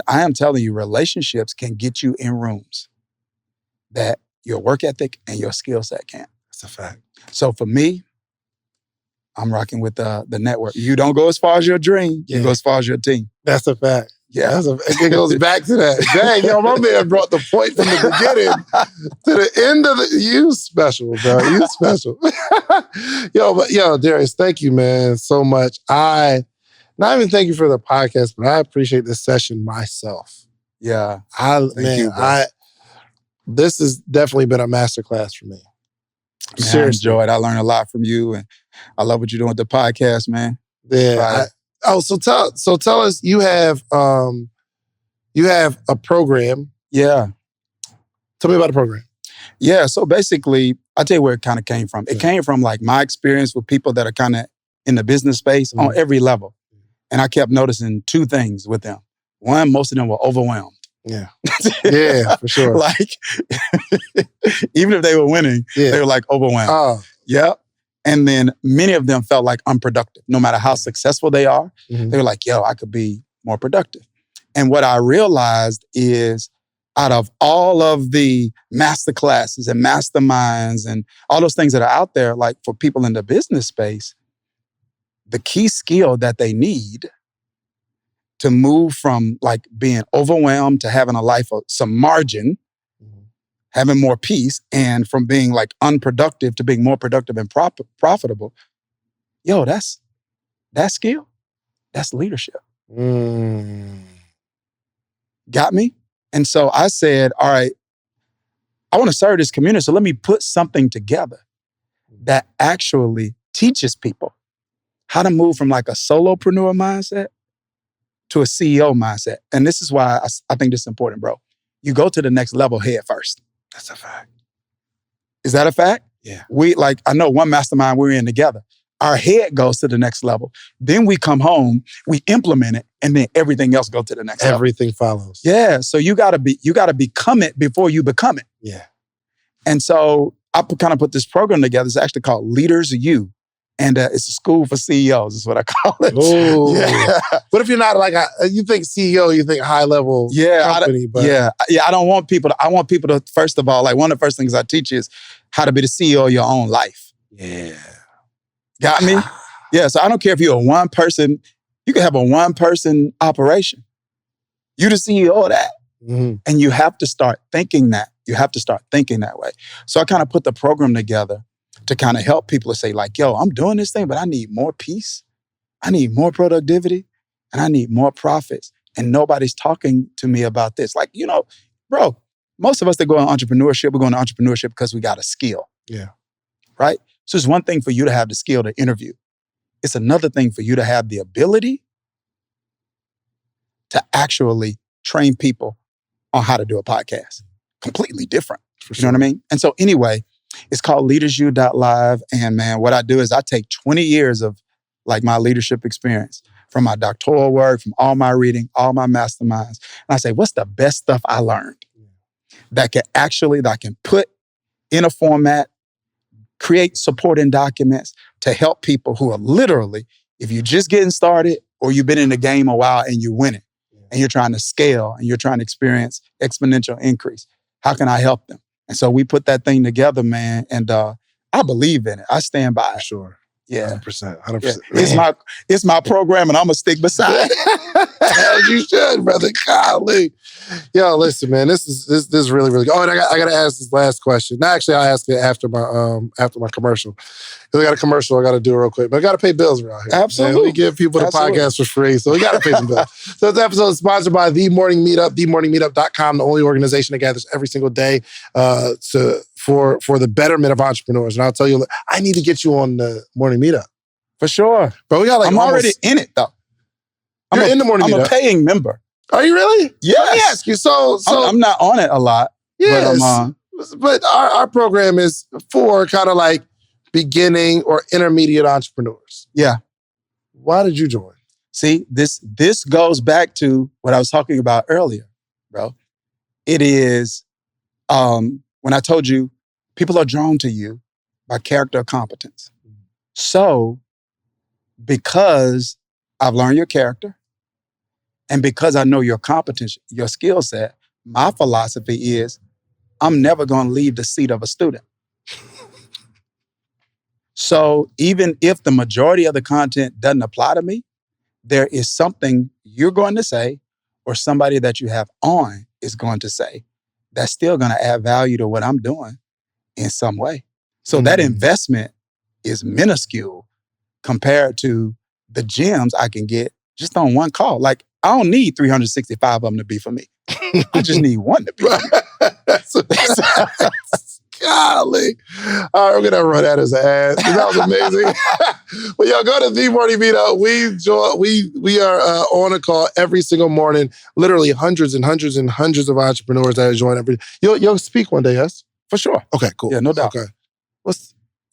S1: I am telling you, relationships can get you in rooms that your work ethic and your skill set can't.
S2: That's a fact.
S1: So for me, I'm rocking with the network. You don't go as far as your dream. You go as far as your team.
S2: That's a fact.
S1: Yeah.
S2: It goes back to that. Dang, yo, my man brought the point from the beginning to the end of the... You special, bro. You special. Yo, Dharius, thank you, man, so much. Not even thank you for the podcast, but I appreciate this session myself.
S1: Yeah.
S2: This has definitely been a masterclass for me.
S1: Man, I enjoyed. I learned a lot from you, and I love what you're doing with the podcast, man.
S2: Yeah. So tell us, you have a program.
S1: Yeah.
S2: Tell me about the program.
S1: Yeah. So basically, I'll tell you where it kind of came from. It came from like my experience with people that are kind of in the business space on every level. And I kept noticing two things with them. One, most of them were overwhelmed.
S2: Yeah. Yeah, for sure.
S1: Like, even if they were winning, they were like overwhelmed.
S2: Oh.
S1: Yeah. And then many of them felt like unproductive. No matter how successful they are, they were like, yo, I could be more productive. And what I realized is out of all of the master classes and masterminds and all those things that are out there, like for people in the business space, the key skill that they need to move from like being overwhelmed to having a life of some margin, having more peace, and from being like unproductive to being more productive and profitable. Yo, that's skill. That's leadership. Got me? And so I said, all right, I want to serve this community. So let me put something together that actually teaches people how to move from like a solopreneur mindset to a CEO mindset. And this is why I think this is important, bro. You go to the next level head first.
S2: That's a fact.
S1: Is that a fact?
S2: Yeah.
S1: I know one mastermind we're in together. Our head goes to the next level. Then we come home, we implement it, and then everything else goes to the next level.
S2: Everything follows.
S1: Yeah. So you gotta become it before you become it.
S2: Yeah.
S1: And so I kind of put this program together. It's actually called Leaders U. And it's a school for CEOs, is what I call it.
S2: Oh, yeah. What if you're not like you think CEO, you think high level company?
S1: I don't want people to. I want people to first of all, like one of the first things I teach is how to be the CEO of your own life.
S2: Yeah,
S1: got me. Yeah, so I don't care if you're a one person. You can have a one person operation. You the CEO of that, and you have to start thinking that. You have to start thinking that way. So I kind of put the program together to kind of help people to say like, yo, I'm doing this thing, but I need more peace. I need more productivity. and I need more profits. And nobody's talking to me about this. Like, bro, most of us that go in entrepreneurship, we're going to entrepreneurship because we got a skill.
S2: Yeah.
S1: Right? So it's one thing for you to have the skill to interview. It's another thing for you to have the ability to actually train people on how to do a podcast. Completely different. You know what I mean? And so anyway, it's called leadersu.live. And man, what I do is I take 20 years of like my leadership experience from my doctoral work, from all my reading, all my masterminds. And I say, what's the best stuff I learned that I can put in a format, create supporting documents to help people who are literally, if you're just getting started or you've been in the game a while and you're winning and you're trying to scale and you're trying to experience exponential increase, how can I help them? And so we put that thing together, man, and I believe in it. I stand by it.
S2: Sure.
S1: Yeah.
S2: 100%.
S1: Yeah. It's my program and I'm going to stick beside it.
S2: As you should, brother. Golly. Yo, listen, man, this is really, really good. Oh, and I got to ask this last question. No, actually, I'll ask it after my commercial. Because I got a commercial I got to do real quick. But I got to pay bills around here.
S1: Absolutely.
S2: Man. We give people the podcast for free, so we got to pay some bills. So this episode is sponsored by The Morning Meetup, themorningmeetup.com, the only organization that gathers every single day for the betterment of entrepreneurs. And I'll tell you, I need to get you on the Morning Meetup.
S1: For sure.
S2: But we got like
S1: I'm already in it, though.
S2: You're in the Morning Meetup?
S1: I'm a paying member.
S2: Are you really?
S1: Yes.
S2: Let me ask you. So
S1: I'm not on it a lot.
S2: Yes.
S1: But I'm
S2: But our program is for kind of like beginning or intermediate entrepreneurs.
S1: Yeah.
S2: Why did you join?
S1: See, this goes back to what I was talking about earlier, bro. It is when I told you people are drawn to you by character or competence. So because I've learned your character and because I know your competence, your skill set, my philosophy is I'm never going to leave the seat of a student. So even if the majority of the content doesn't apply to me, there is something you're going to say or somebody that you have on is going to say that's still going to add value to what I'm doing in some way. So that investment is minuscule compared to the gems I can get just on one call. Like, I don't need 365 of them to be for me. I just need one to be for me.
S2: Golly. All right, we're going to run that as an ad. That was amazing. Well, y'all go to The Morning Meetup. We are on a call every single morning. Literally hundreds and hundreds and hundreds of entrepreneurs that join every. You'll speak one day, yes?
S1: For sure.
S2: Okay, cool.
S1: Yeah, no doubt.
S2: Okay.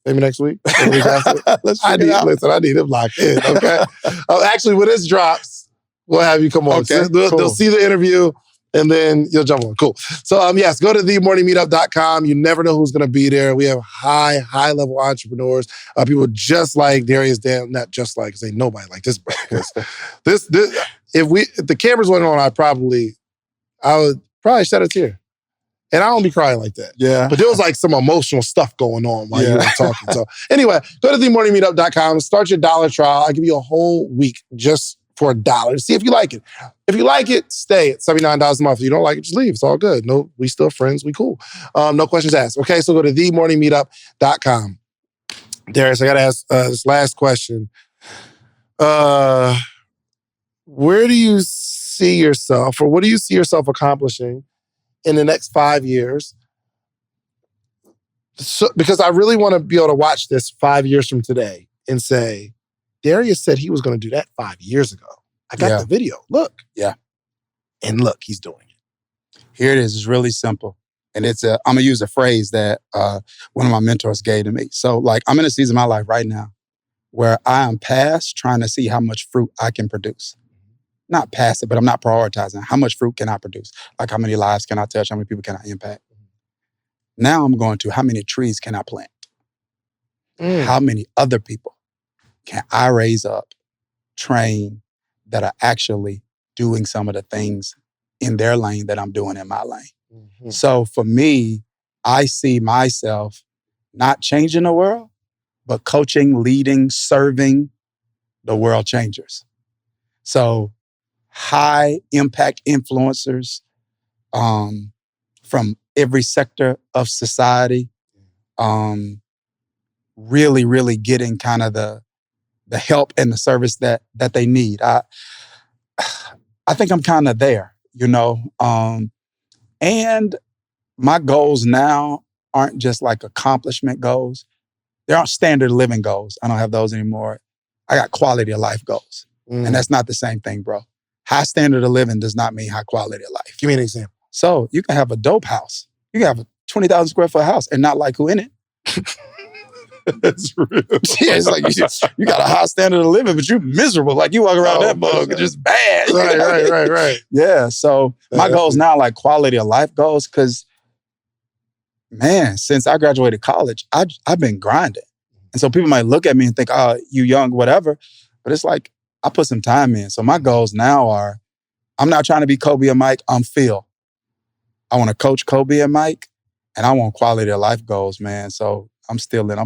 S2: Maybe next week? Listen, I need him locked in, okay? Actually, when this drops, we'll have you come on.
S1: Okay,
S2: So they'll see the interview, and then you'll jump on. Cool. So, yes, go to themorningmeetup.com. You never know who's going to be there. We have high-level entrepreneurs, people just like Dharius Daniels, not just like, because ain't nobody like this. This, if the cameras weren't on, I would probably shed a tear. And I don't be crying like that.
S1: Yeah.
S2: But there was like some emotional stuff going on while you were talking. So anyway, go to themorningmeetup.com, start your $1 trial. I'll give you a whole week just for $1. See if you like it. If you like it, stay at $79 a month. If you don't like it, just leave. It's all good. No, we still friends. We cool. No questions asked. Okay, so go to themorningmeetup.com. Dharius, I got to ask this last question. Where do you see yourself, or what do you see yourself accomplishing in the next 5 years? So, because I really want to be able to watch this 5 years from today and say, Dharius said he was going to do that 5 years ago. I got the video. Look.
S1: Yeah.
S2: And look, he's doing it.
S1: Here it is. It's really simple. And I'm going to use a phrase that one of my mentors gave to me. So like, I'm in a season of my life right now where I am past trying to see how much fruit I can produce. Not past it, but I'm not prioritizing. How much fruit can I produce? Like, how many lives can I touch? How many people can I impact? Now I'm going to, how many trees can I plant? How many other people can I raise up, train, that are actually doing some of the things in their lane that I'm doing in my lane? So for me, I see myself not changing the world, but coaching, leading, serving the world changers. So high impact influencers from every sector of society, really, really getting kind of the help and the service that they need. I think I'm kind of there, you know? And my goals now aren't just like accomplishment goals. They aren't standard living goals. I don't have those anymore. I got quality of life goals. And that's not the same thing, bro. High standard of living does not mean high quality of life.
S2: Give me an example.
S1: So you can have a dope house. You can have a 20,000 square foot house and not like who in it.
S2: That's real.
S1: Yeah, it's like you got a high standard of living, but you miserable. Like you walk around that mug, just bad.
S2: Right.
S1: Yeah. So my goals now like quality of life goals, because man, since I graduated college, I've been grinding. And so people might look at me and think, oh, you young, whatever. But it's like I put some time in. So my goals now are, I'm not trying to be Kobe and Mike, I'm Phil. I want to coach Kobe and Mike, and I want quality of life goals, man. So I'm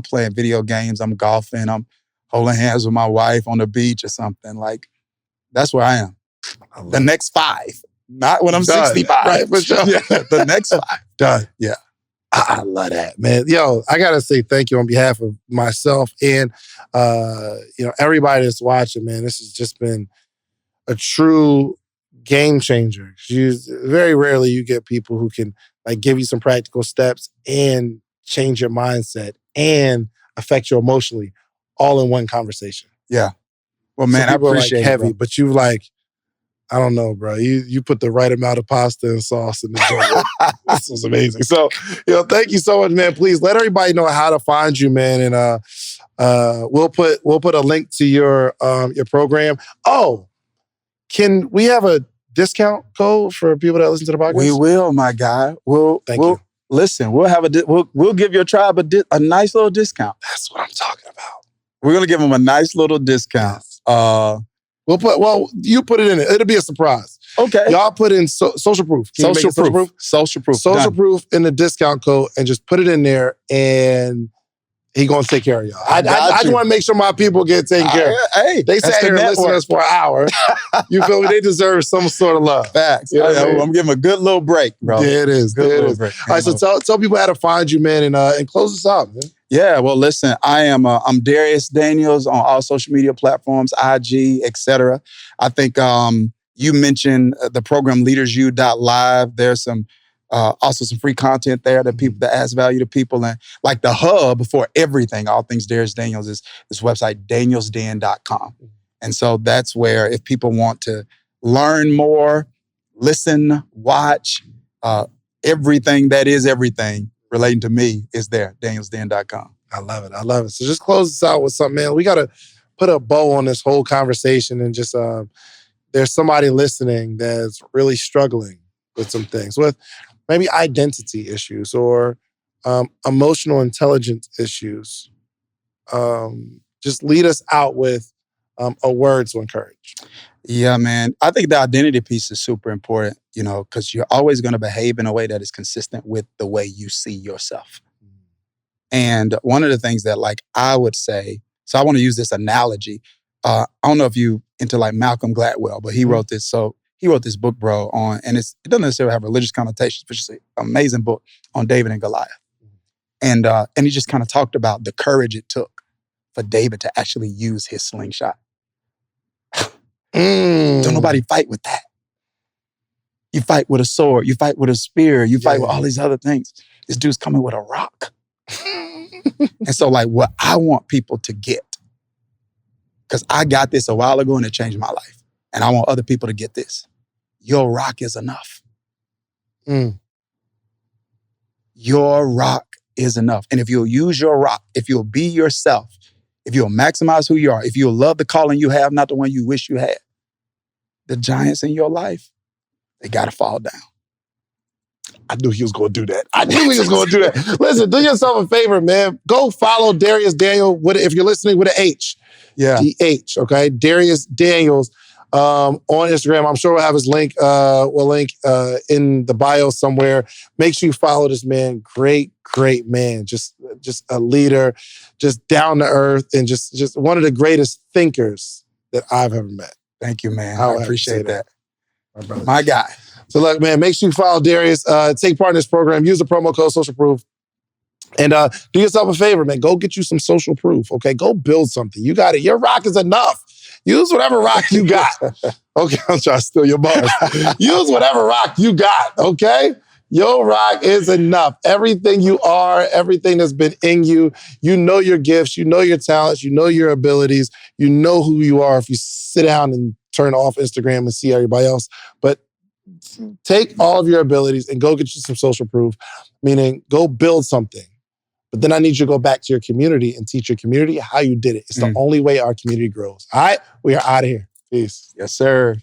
S1: playing video games, I'm golfing, I'm holding hands with my wife on the beach or something. Like, that's where I am. The next 5, not when I'm 65.
S2: Right, for sure.
S1: Yeah, the next 5.
S2: Done.
S1: Yeah.
S2: I love that, man. Yo, I gotta say thank you on behalf of myself and everybody that's watching, man. This has just been a true game changer. Very rarely you get people who can like give you some practical steps and change your mindset and affect you emotionally all in one conversation.
S1: Yeah. Well, man, I appreciate
S2: like heavy,
S1: it, bro.
S2: but you like, I don't know, bro. You put the right amount of pasta and sauce in the joint. This was amazing. So, thank you so much, man. Please let everybody know how to find you, man. And we'll put a link to your program. Oh, can we have a discount code for people that listen to the podcast?
S1: We will, my guy.
S2: Thank you.
S1: Listen, we'll give your tribe a nice little discount.
S2: That's what I'm talking about.
S1: We're gonna give them a nice little discount.
S2: Yes. You put it in it. It'll be a surprise.
S1: Okay.
S2: Y'all put in social proof.
S1: Social proof.
S2: Social proof in the discount code and just put it in there and he gonna take care of y'all. I just want to make sure my people get taken care of.
S1: Hey,
S2: they sat here and listened to us for an hour. You feel me? They deserve some sort of love.
S1: Facts.
S2: You know
S1: I'm giving them a good little break, bro.
S2: Yeah, it is.
S1: Good little break.
S2: All right, so tell people how to find you, man, and close this out, man.
S1: Yeah, well, listen, I'm Dharius Daniels on all social media platforms, IG, etc. I think you mentioned the program LeadersU.live. There's some also some free content there that adds value to people, and like the hub for everything, all things Dharius Daniels is this website danielsden.com. And so that's where if people want to learn more, listen, watch, everything that is everything relating to me is there, danielsden.com.
S2: I love it. So just close this out with something, man. We got to put a bow on this whole conversation and just, there's somebody listening that's really struggling with some things, with maybe identity issues or emotional intelligence issues. Just lead us out with a word to encourage.
S1: Yeah, man. I think the identity piece is super important, because you're always going to behave in a way that is consistent with the way you see yourself. And one of the things that I would say, so I want to use this analogy. I don't know if you into Malcolm Gladwell, but he wrote this. So he wrote this book, bro, and it doesn't necessarily have religious connotations, but it's an amazing book on David and Goliath. And he just kind of talked about the courage it took for David to actually use his slingshot. Don't nobody fight with that. You fight with a sword, you fight with a spear, you fight with all these other things. This dude's coming with a rock. And so what I want people to get, because I got this a while ago and it changed my life. And I want other people to get this. Your rock is enough. Your rock is enough. And if you'll use your rock, if you'll be yourself, if you'll maximize who you are, if you'll love the calling you have, not the one you wish you had, the giants in your life, they got to fall down.
S2: I knew he was going to do that. Listen, do yourself a favor, man. Go follow Dharius Daniels, if you're listening, with an H.
S1: Yeah.
S2: D-H, okay? Dharius Daniels on Instagram. I'm sure we'll have his link. We'll link in the bio somewhere. Make sure you follow this man. Great man. Just a leader, just down to earth, and just one of the greatest thinkers that I've ever met.
S1: Thank you, man. I appreciate that.
S2: My brother.
S1: My guy.
S2: So look, man, make sure you follow Dharius. Take part in this program. Use the promo code Social Proof. And do yourself a favor, man. Go get you some social proof, okay? Go build something. You got it. Your rock is enough. Use whatever rock you got. Okay, I'm trying to steal your bars. Use whatever rock you got, okay? Your rock is enough. Everything you are, everything that's been in you, you know your gifts, you know your talents, you know your abilities, you know who you are if you sit down and turn off Instagram and see everybody else. But take all of your abilities and go get you some social proof, meaning go build something. But then I need you to go back to your community and teach your community how you did it. It's the only way our community grows. All right? We are out of here. Peace.
S1: Yes, sir.